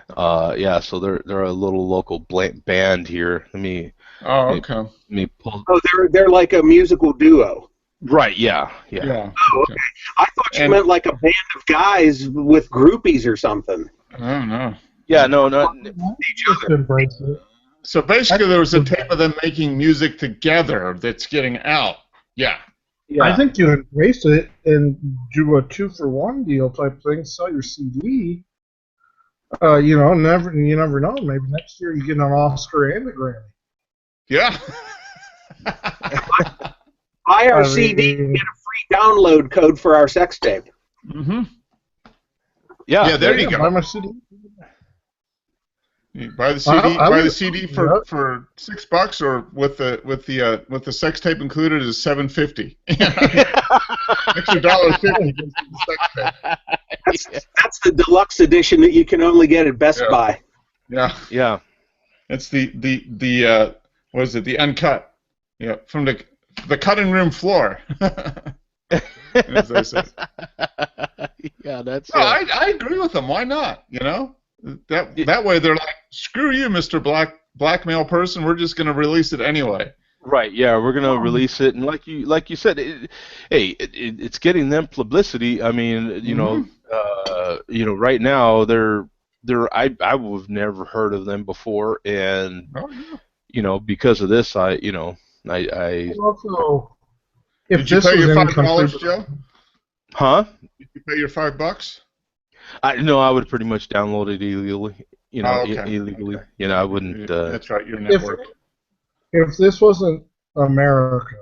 So they're a little local band here. Let me pull. Oh, they're like a musical duo. Right, yeah. Oh, okay. I thought you meant like a band of guys with groupies or something. Oh, no. Yeah, no, not each other. So basically there was a tape of them making music together that's getting out. Yeah. I think you embrace it and do a 2-for-1 deal type thing, sell your CD. You never know. Maybe next year you get an Oscar and a Grammy. Yeah. Buy our CD and get a free download code for our sex tape. Mm-hmm. Yeah, there you go. Buy my CD. You buy the CD. Buy the CD for $6, or with the sex tape included is $7.50. Extra $1.50 for the sex tape. That's the deluxe edition that you can only get at Best Buy. Yeah. It's the what is it? The uncut. Yeah, from the cutting room floor. As they say. Yeah, that's. No, I agree with them. Why not? That way they're like, screw you, Mr. Blackmail person. We're just going to release it anyway. Right. Yeah, we're going to release it, and like you said, it's getting them publicity. I mean, right now I've never heard of them before, and because of this, I. Also, did you pay your $5, Joe? Huh? Did you pay your $5? I would pretty much download it illegally. Illegally. Okay. I wouldn't. That's right. Your network. If this wasn't America,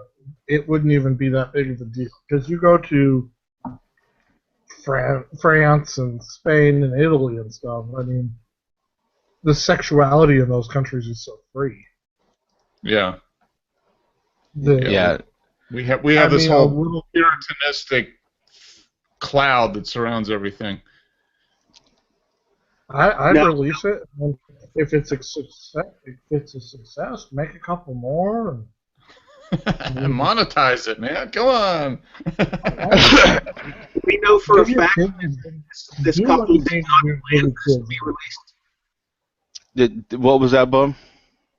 it wouldn't even be that big of a deal. Because you go to France and Spain and Italy and stuff. I mean, the sexuality in those countries is so free. Yeah. Yeah. We have this whole puritanistic cloud that surrounds everything. I'd release it. If it's a success, make a couple more. And monetize it, man. Come on. We know for a fact this couple did not plan this to be released. What was that, Bum?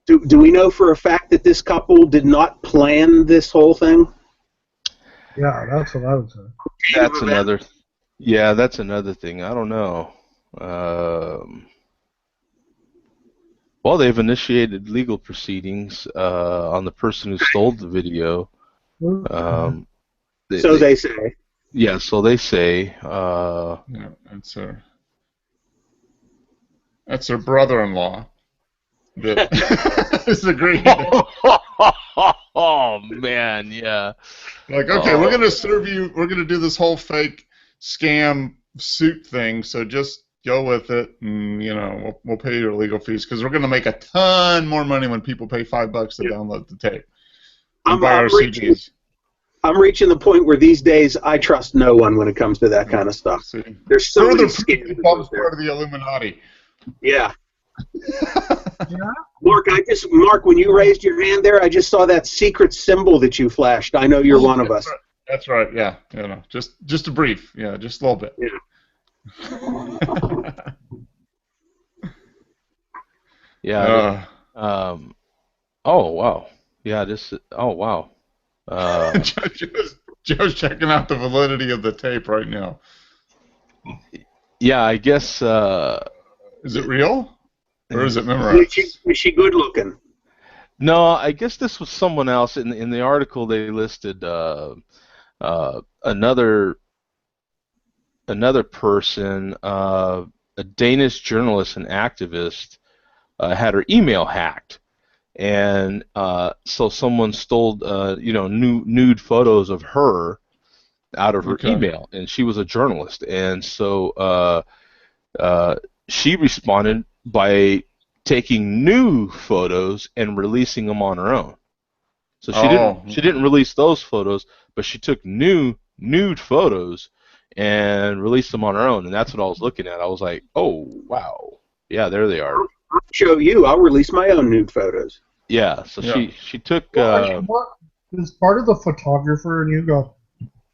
Do we know for a fact that this couple did not plan this whole thing? Yeah, that's what I would say. That's another. Yeah, that's another thing. I don't know. Well, they've initiated legal proceedings on the person who stole the video. So they say. Yeah, so they say. Yeah, that's her brother-in-law. That is agreed. Oh man, yeah. Like, okay, we're gonna serve you. We're gonna do this whole fake scam suit thing. So just go with it, and we'll pay your legal fees because we're gonna make a ton more money when people pay $5 to download the tape. And buy our CDs. I'm reaching the point where these days I trust no one when it comes to that kind of stuff. See, there's so many scams. Part of the Illuminati. Yeah. Mark, when you raised your hand there, I just saw that secret symbol that you flashed. I know you're one of us. Right. That's right. Yeah. Just a brief. Yeah, just a little bit. Yeah. Yeah. Oh wow. Yeah. Oh wow. Joe's checking out the validity of the tape right now. Yeah, I guess. Is it real? Or is it memorized? Is she good looking? No, I guess this was someone else. In the article, they listed another person, a Danish journalist and activist, had her email hacked, and so someone stole nude photos of her out of her email, and she was a journalist, and so she responded by taking new photos and releasing them on her own. So she didn't release those photos, but she took nude photos and released them on her own, and that's what I was looking at. I was like, oh wow, yeah, there they are. I'll show you. I'll release my own nude photos. Yeah, so she took. As part of the photographer, and you go,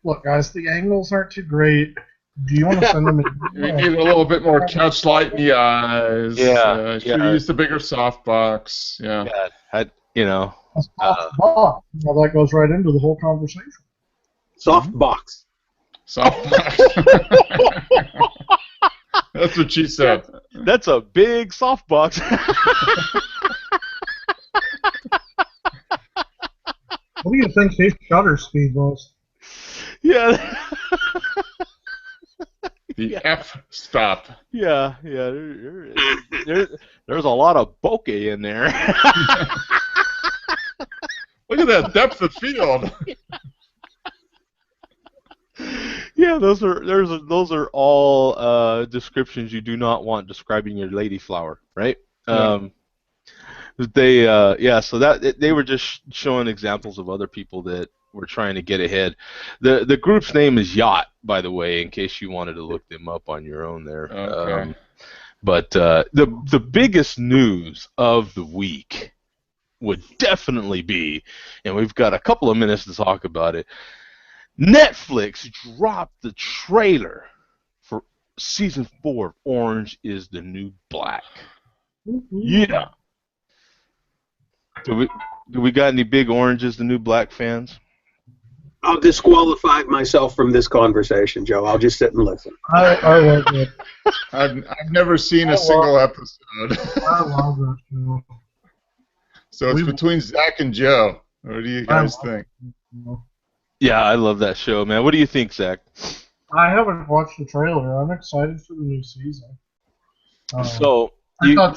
look, guys, the angles aren't too great. Do you want to send them? You need a little bit more couch light in the eyes. Yeah, should have used the bigger softbox. Yeah. A soft box. Well, that goes right into the whole conversation. Soft box. Softbox. That's what she said. That's a big softbox. What do you think his shutter speed was? Yeah. The f-stop. Yeah. There's a lot of bokeh in there. Look at that depth of field. Yeah, those are all descriptions you do not want describing your lady flower, right? So they were just showing examples of other people that were trying to get ahead. The group's name is Yacht, by the way, in case you wanted to look them up on your own there. Okay. But the biggest news of the week would definitely be, and we've got a couple of minutes to talk about it, Netflix dropped the trailer for season 4 of Orange is the New Black. Yeah. Do we got any big Orange is the New Black fans? I'll disqualify myself from this conversation, Joe. I'll just sit and listen. I love it. I've never seen a single episode. I love it too. So it's between Zach and Joe. What do you guys think? Yeah, I love that show, man. What do you think, Zach? I haven't watched the trailer. I'm excited for the new season. I thought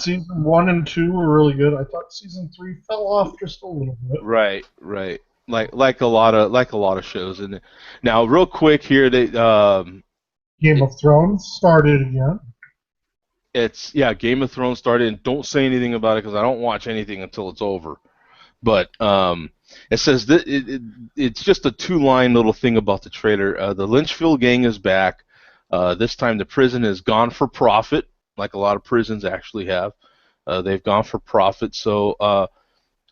season 1 and 2 were really good. I thought season 3 fell off just a little bit. Right. Like a lot of shows. And now, real quick here, Game of Thrones started again. It's Game of Thrones started, and don't say anything about it because I don't watch anything until it's over. But it says that it's just a 2-line little thing about the trailer. The Lynchville gang is back. This time the prison has gone for profit, like a lot of prisons actually have. They've gone for profit. So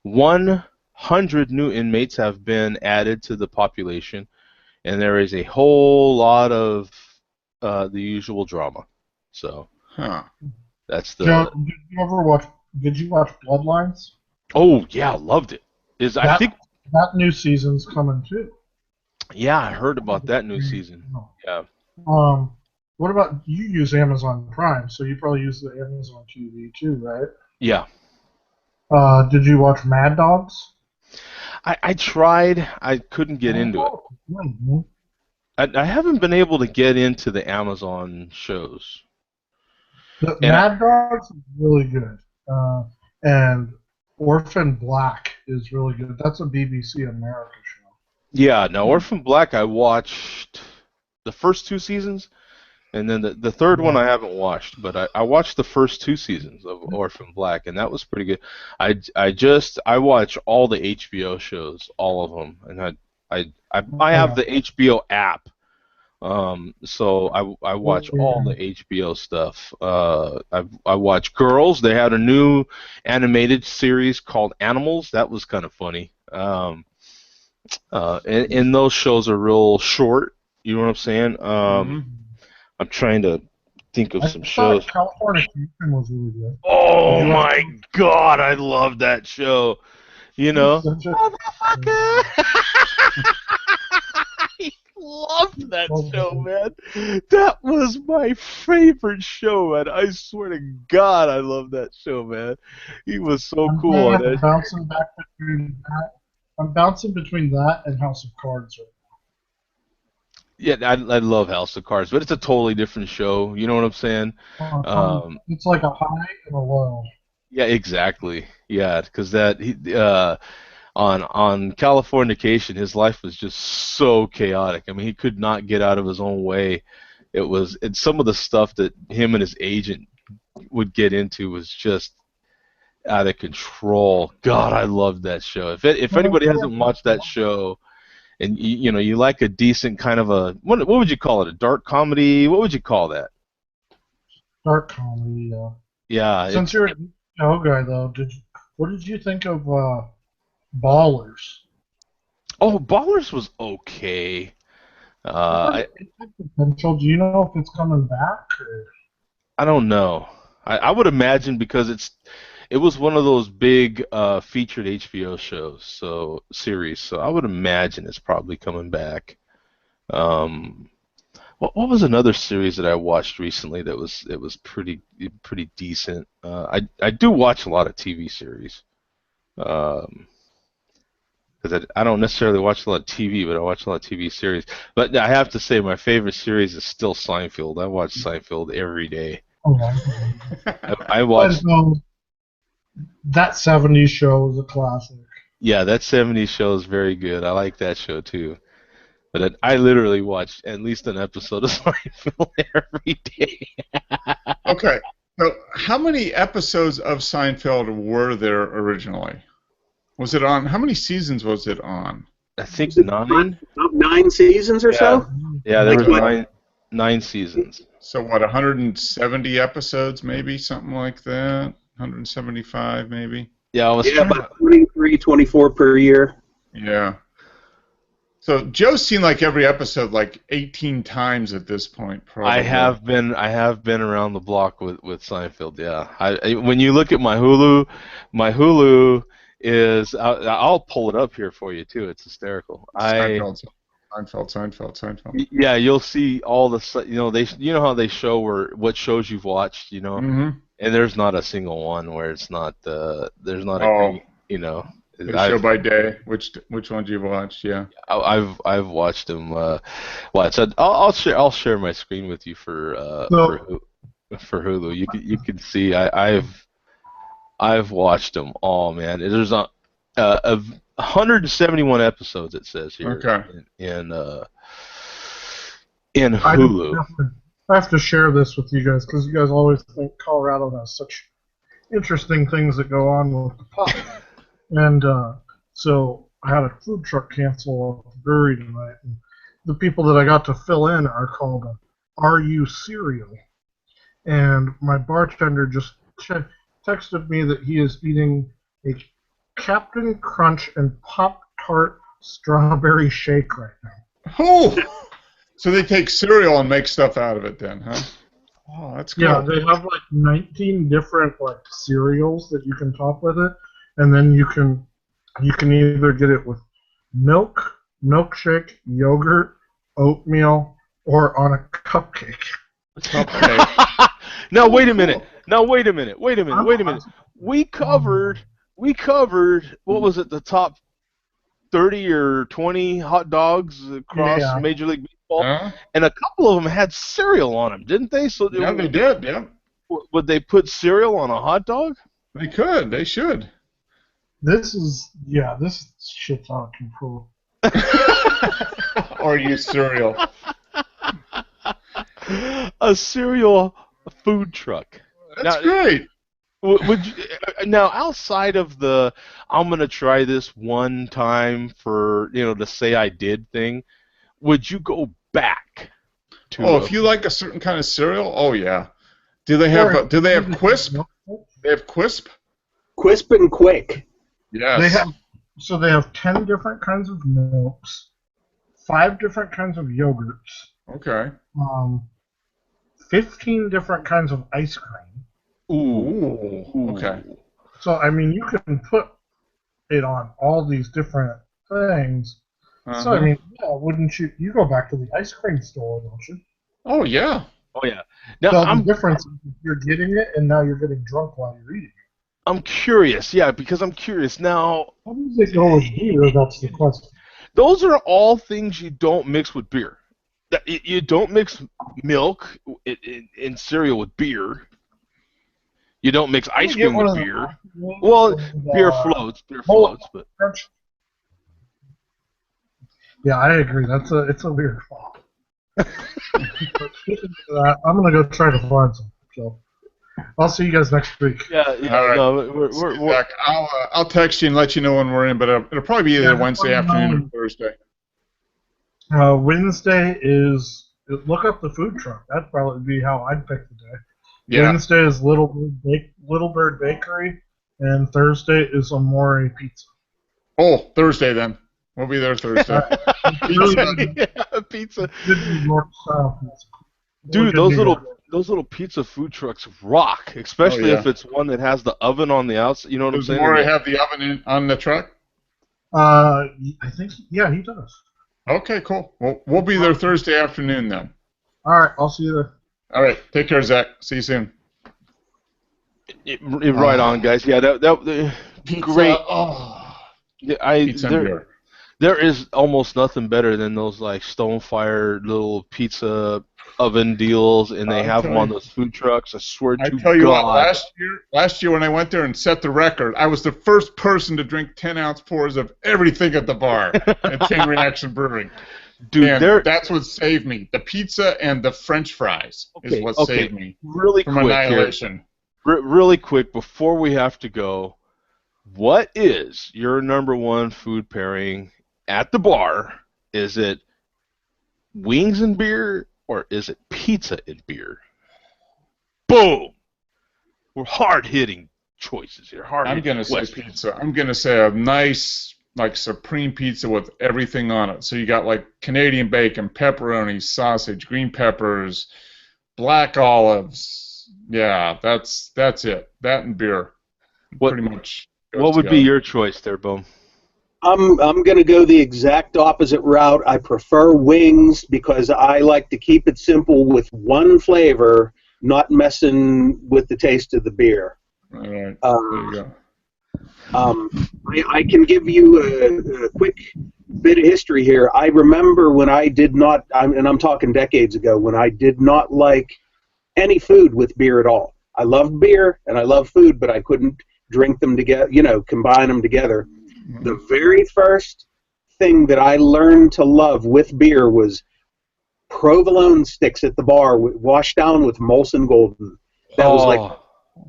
100 new inmates have been added to the population, and there is a whole lot of the usual drama. So that's the. John, did you watch Bloodlines? Oh yeah, loved it. I think that new season's coming too. Yeah, I heard about that new season. Yeah. What about you? Use Amazon Prime, so you probably use the Amazon TV too, right? Yeah. Did you watch Mad Dogs? I tried. I couldn't get into it. I haven't been able to get into the Amazon shows. Mad Dogs is really good, and Orphan Black is really good. That's a BBC America show. Yeah, no, Orphan Black, I watched the first 2 seasons, and then the third one I haven't watched, but I watched the first 2 seasons of Orphan Black, and that was pretty good. I watch all the HBO shows, all of them, and I have the HBO app. So I watch all the HBO stuff. I watch Girls. They had a new animated series called Animals. That was kind of funny. And those shows are real short. You know what I'm saying? I'm trying to think of some shows. Californication was really good. Oh my God, I love that show. You know, motherfucker. Loved that show, man. That was my favorite show, man. I swear to God, I love that show, man. He was so cool on that. I'm bouncing between that and House of Cards right now. Yeah, I love House of Cards, but it's a totally different show. You know what I'm saying? It's like a high and a low. Yeah, exactly. Yeah, because on Californication, his life was just so chaotic. I mean, he could not get out of his own way. It's some of the stuff that him and his agent would get into was just out of control. God, I loved that show. If anybody hasn't watched that show, and you like a decent kind of a what would you call it? A dark comedy? What would you call that? Dark comedy. Yeah. Since you're a show guy, though, what did you think of Ballers? Oh, Ballers was okay. Potential. Do you know if it's coming back? Or? I don't know. I would imagine because it was one of those big featured HBO shows, series. So I would imagine it's probably coming back. What was another series that I watched recently that was pretty decent? I do watch a lot of TV series. Because I don't necessarily watch a lot of TV, but I watch a lot of TV series. But I have to say my favorite series is still Seinfeld. I watch Seinfeld every day. I watch. That 70s show is a classic. Yeah, that 70s show is very good. I like that show too. But I literally watch at least an episode of Seinfeld every day. Okay, so how many episodes of Seinfeld were there originally? Was it on? How many seasons was it on? I think 9. 9 seasons or so? Yeah, there was 9 seasons. So what, 170 episodes maybe? Something like that? 175 maybe? Yeah, about 23, 24 per year. Yeah. So Joe's seen like every episode like 18 times at this point, probably. I have been around the block with Seinfeld, yeah. When you look at my Hulu is I'll pull it up here for you too. It's hysterical. Seinfeld. Yeah, you'll see all the you know how they show what shows you've watched, and there's not a single one where it's not there's not a They show by day which ones you've watched. Yeah, I've watched them. I'll share my screen with you for Hulu. You can see I've watched them all, man. There's 171 episodes, it says here. Okay. In Hulu. I have to share this with you guys because you guys always think Colorado has such interesting things that go on with the pop. And so I had a food truck cancel at the brewery tonight. And the people that I got to fill in are called RU Cereal. And my bartender just texted me that he is eating a Captain Crunch and Pop-Tart strawberry shake right now. Oh! So they take cereal and make stuff out of it then, huh? Oh, that's cool. Yeah, they have like 19 different like cereals that you can top with it, and then you can either get it with milk, milkshake, yogurt, oatmeal, or on a cupcake. Now wait a minute. We covered what was it, the top 30 or 20 hot dogs across Major League Baseball, and a couple of them had cereal on them, didn't they? So yeah, they did. Yeah. Would they put cereal on a hot dog? They could. They should. This shit's out of control. Or use cereal. A cereal food truck. That's great. Would you, now, outside of the I'm going to try this one time for, to say I did thing, would you go back to if you like a certain kind of cereal? Oh yeah. Do they have Quisp? They have Quisp? Quisp and Quick. Yes. They have 10 different kinds of milks, 5 different kinds of yogurts. Okay. 15 different kinds of ice cream. Ooh. Okay. So, I mean, you can put it on all these different things. Uh-huh. So, I mean, wouldn't you? You go back to the ice cream store, don't you? Oh, yeah. Now, the difference is you're getting it, and now you're getting drunk while you're eating it. I'm curious, because I'm curious. Now, how does it go with beer? That's the question. Those are all things you don't mix with beer. You don't mix milk in cereal with beer. You don't mix ice cream with beer. Well, beer floats, but yeah, I agree. It's a weird thought. But speaking of that, I'm gonna go try to find some. So I'll see you guys next week. Yeah. All right. No, we're back. I'll text you and let you know when we're in, but it'll probably be either Wednesday afternoon or Thursday. Wednesday is look up the food truck. That'd probably be how I'd pick the day. Yeah. Wednesday is Little Bird Bakery, and Thursday is Amore Pizza. Oh, Thursday then. We'll be there Thursday. Pizza. North-style pizza. Dude, those little pizza food trucks rock, especially if it's one that has the oven on the outside. You know what I'm saying? Does Amore have the oven on the truck? I think he does. Okay, cool. Well, we'll be there Thursday afternoon then. All right, I'll see you there. All right, take care, Zach. See you soon. Right on, guys. Yeah, that pizza, great. Pizza and beer. There is almost nothing better than those like Stonefire little pizza oven deals, and they have them on those food trucks. I swear to God. I tell you what, last year when I went there and set the record, I was the first person to drink 10-ounce pours of everything at the bar at Chain Reaction Brewing. Dude, and that's what saved me. The pizza and the French fries is what saved me from annihilation. Really quick, before we have to go, what is your number one food pairing at the bar? Is it wings and beer, or is it pizza and beer? Boom! We're hard-hitting choices here. I'm going to say pizza. I'm going to say a nice, like, supreme pizza with everything on it. So you got, like, Canadian bacon, pepperoni, sausage, green peppers, black olives. Yeah, that's it. That and beer. Pretty much. What would be your choice there, Boom? I'm going to go the exact opposite route. I prefer wings because I like to keep it simple with one flavor, not messing with the taste of the beer. All right. There you go. I can give you a quick bit of history here. I remember when I did not, and I'm talking decades ago, when I did not like any food with beer at all. I love beer and I love food, but I couldn't drink them together, combine them together. The very first thing that I learned to love with beer was provolone sticks at the bar, washed down with Molson Golden. That was like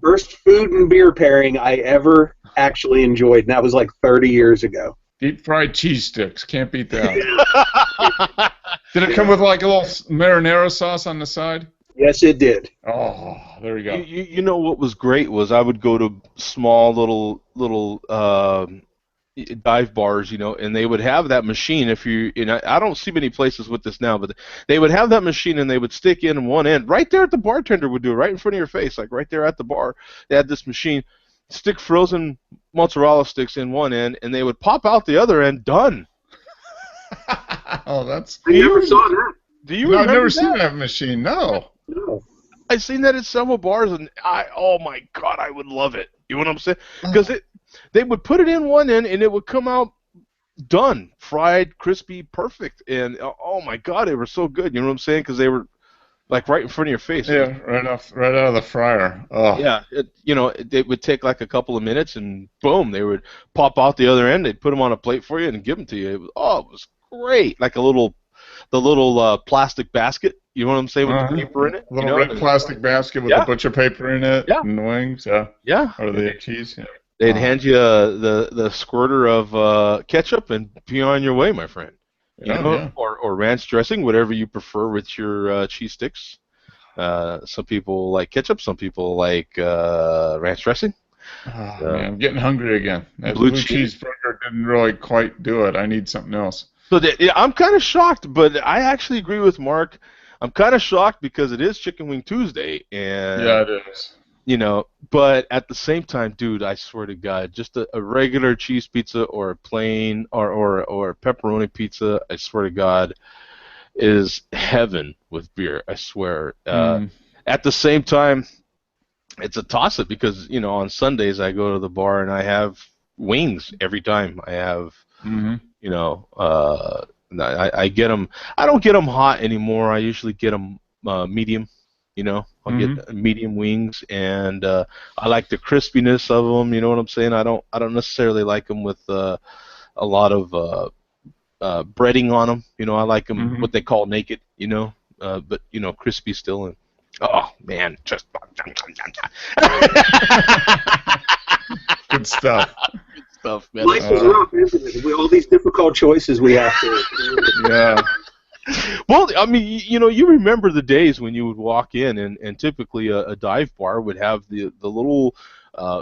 first food and beer pairing I ever actually enjoyed, and that was like 30 years ago. Deep fried cheese sticks. Can't beat that. Did it come with like a little marinara sauce on the side? Yes, it did. Oh, there you go. You know what was great was I would go to small little dive bars, you know, and they would have that machine. If you, I don't see many places with this now, but they would have that machine and they would stick in one end right there at the bartender would do it right in front of your face, like right there at the bar. They had this machine, stick frozen mozzarella sticks in one end, and they would pop out the other end. Done. Oh, that's. I never saw that. Do you? No, I've never that? seen that machine. No. No. I've seen that at several bars, and oh my God, I would love it. You know what I'm saying? Because they would put it in one end, and it would come out done, fried, crispy, perfect, and oh my God, they were so good. You know what I'm saying? Because they were like right in front of your face. Yeah, right out of the fryer. Oh. Yeah, it would take like a couple of minutes, and boom, they would pop out the other end. They'd put them on a plate for you and give them to you. It was great, like the little plastic basket. You know what I'm saying, with the paper in it? Little red plastic basket with the butcher paper in it. Yeah. And the wings. Yeah. Or the cheese. Yeah. They'd hand you the squirter of ketchup and be on your way, my friend. Or ranch dressing, whatever you prefer with your cheese sticks. Some people like ketchup. Some people like ranch dressing. Oh, man, I'm getting hungry again. That blue cheeseburger didn't really quite do it. I need something else. So I'm kind of shocked, but I actually agree with Mark. I'm kind of shocked because it is Chicken Wing Tuesday, and yeah, it is. But at the same time, dude, I swear to God, just a regular cheese pizza or a plain or a pepperoni pizza, I swear to God, is heaven with beer. I swear. At the same time, it's a toss-up because on Sundays I go to the bar and I have wings every time. I have, I get them. I don't get them hot anymore. I usually get them medium. I'll get medium wings, and I like the crispiness of them. You know what I'm saying? I don't necessarily like them with a lot of breading on them. I like them what they call naked. But crispy still. And oh man, just good stuff. Good stuff, man. Life is rough, isn't it? With all these difficult choices we have to. Yeah. Well, I mean, you remember the days when you would walk in, and typically a dive bar would have the little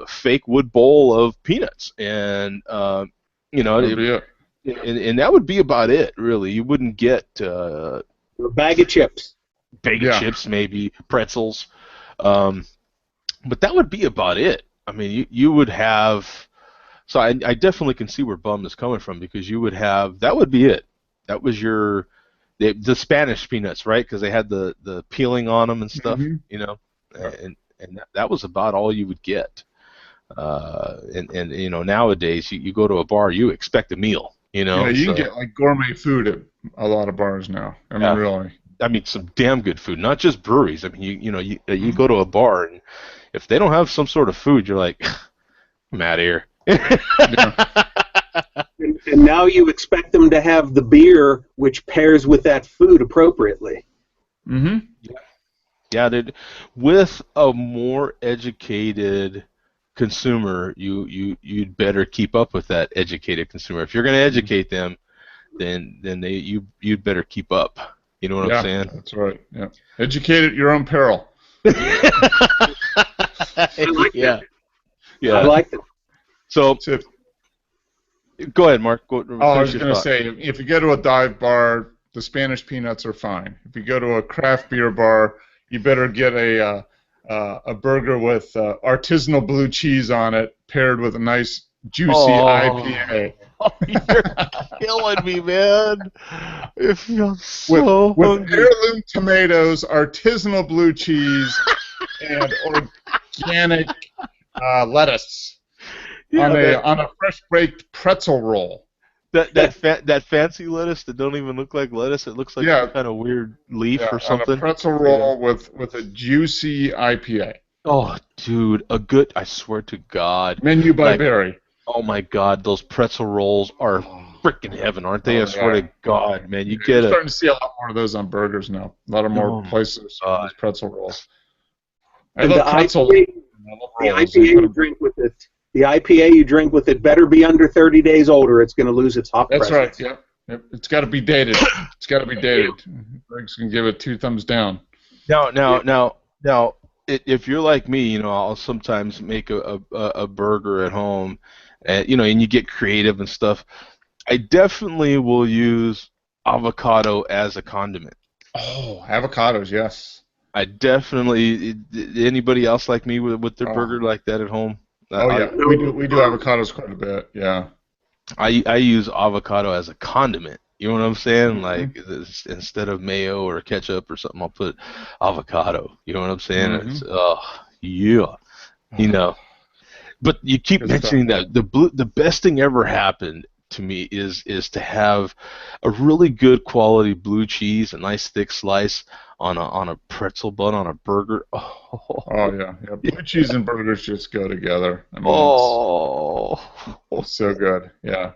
fake wood bowl of peanuts, and and that would be about it, really. You wouldn't get a bag of chips, chips, maybe pretzels, but that would be about it. I mean, you would have. So I definitely can see where Bum is coming from, because you would have, that would be it. That was your. The Spanish peanuts, right? Because they had the peeling on them and stuff, and that was about all you would get. And nowadays you go to a bar, you expect a meal. You can get like gourmet food at a lot of bars now. I mean, really. I mean, some damn good food, not just breweries. I mean, you go to a bar, and if they don't have some sort of food, you're like, I'm out of here. And now you expect them to have the beer which pairs with that food appropriately. Yeah, with a more educated consumer, you'd better keep up with that educated consumer. If you're going to educate them, then you'd better keep up. You know what I'm saying? That's right. Yeah, educate at your own peril. I like that. Yeah, I like that. So. Go ahead, Mark. I was going to say, if you go to a dive bar, the Spanish peanuts are fine. If you go to a craft beer bar, you better get a burger with artisanal blue cheese on it, paired with a nice juicy IPA. Oh, you're killing me, man. It feels so with heirloom tomatoes, artisanal blue cheese, and organic lettuce. On a fresh baked pretzel roll. That fancy lettuce that don't even look like lettuce. It looks like some kind of weird leaf or something. On a pretzel roll with a juicy IPA. Oh, dude, I swear to God. Menu by Barry. Oh my God, those pretzel rolls are freaking heaven, aren't they? I swear to God, man. You You're get starting to see a lot more of those on burgers now. A lot of more places with pretzel rolls. I love pretzel rolls. The IPA you drink with it. The IPA you drink with it better be under 30 days older. It's going to lose its hop presence. That's right. Yep. It's got to be dated. It's got to be dated. Greg's can give it 2 thumbs down. Now, if you're like me, you know, I'll sometimes make a burger at home, and you know, and you get creative and stuff. I definitely will use avocado as a condiment. Oh, avocados, yes. I definitely. Anybody else like me with their burger like that at home? We do avocados quite a bit. Yeah. I use avocado as a condiment. You know what I'm saying? Like instead of mayo or ketchup or something, I'll put avocado. You know what I'm saying? It's you know. But you keep mentioning that the best thing ever happened to me is to have a really good quality blue cheese, a nice thick slice on a pretzel bun on a burger. Yeah. Blue cheese and burgers just go together. I mean, it's so good. Yeah.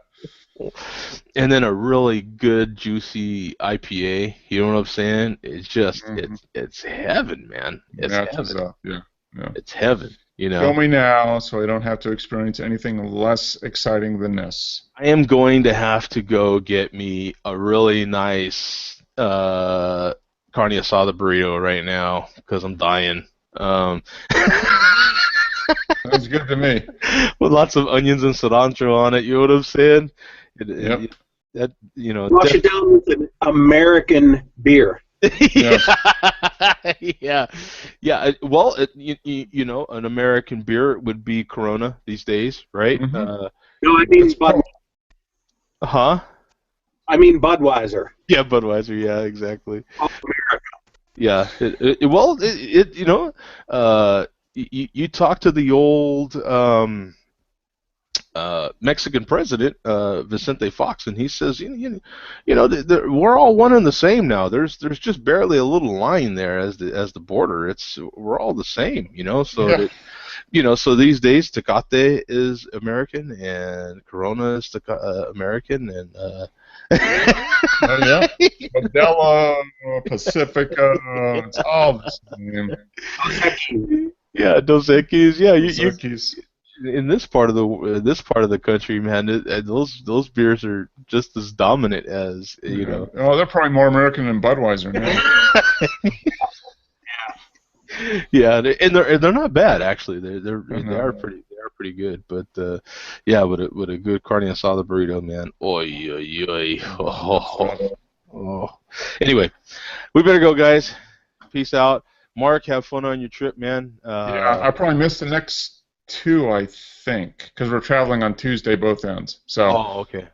And then a really good juicy IPA. You know what I'm saying? It's just it's heaven, man. It's heaven. It's heaven. You know. Show me now, so I don't have to experience anything less exciting than this. I am going to have to go get me a really nice carne asada burrito right now because I'm dying. Sounds good to me. With lots of onions and cilantro on it. You know what I'm saying? Yep. That you know. Wash it down with an American beer. Yeah. Well, you know, an American beer would be Corona these days, right? No, I mean Budweiser. Huh? I mean Budweiser. Yeah, Budweiser. Yeah, exactly. America. Yeah. You know, you talk to the old Mexican president, Vicente Fox, and he says, you know, we're all one and the same now. There's just barely a little line there as the border. We're all the same, you know. So you know, so these days Tecate is American and Corona is American and. Modelo, Pacifica, it's all the same. Yeah, Dos Equis. Yeah, you in this part of the country, man, those beers are just as dominant as you know. Oh, they're probably more American than Budweiser now. Yeah, and they're not bad actually. They are pretty good. But yeah, with a good carne asada burrito, man. Oy. Anyway, we better go, guys. Peace out. Mark, have fun on your trip, man. Yeah, I probably missed the next 2, I think, because we're traveling on Tuesday both ends. So. Oh, okay.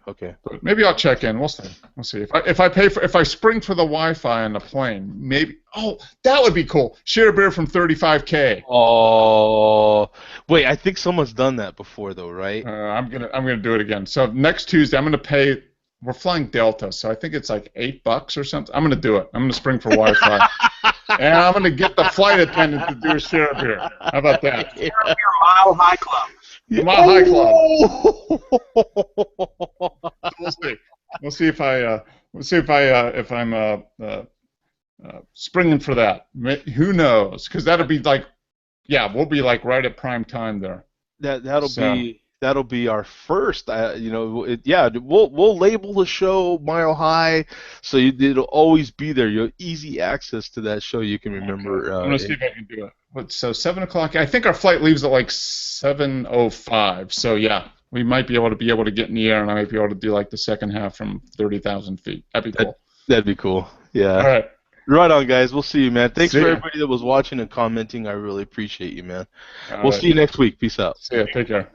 But maybe I'll check in. We'll see. If I spring for the Wi-Fi on the plane, maybe. Oh, that would be cool. Share a beer from 35K. Oh, wait. I think someone's done that before, though, right? I'm gonna do it again. So next Tuesday, I'm gonna pay. We're flying Delta, so I think it's like $8 or something. I'm gonna do it. I'm gonna spring for Wi-Fi. And I'm going to get the flight attendant to do a share beer. How about that? Share beer Mile High Club. Mile High Club. We'll see if I'm springing for that. Who knows? Because that'll be like, we'll be like right at prime time there. That'll be our first. We'll label the show Mile High, so it'll always be there. You have easy access to that show. You can remember. I'm gonna see if I can do it. So 7 o'clock. I think our flight leaves at like 7:05. So yeah, we might be able to get in the air, and I might be able to do like the second half from 30,000 feet. That'd be cool. That'd be cool. Yeah. All right. Right on, guys. We'll see you, man. Thanks for everybody that was watching and commenting. I really appreciate you, man. We'll see you next week. Peace out. See ya. Take care.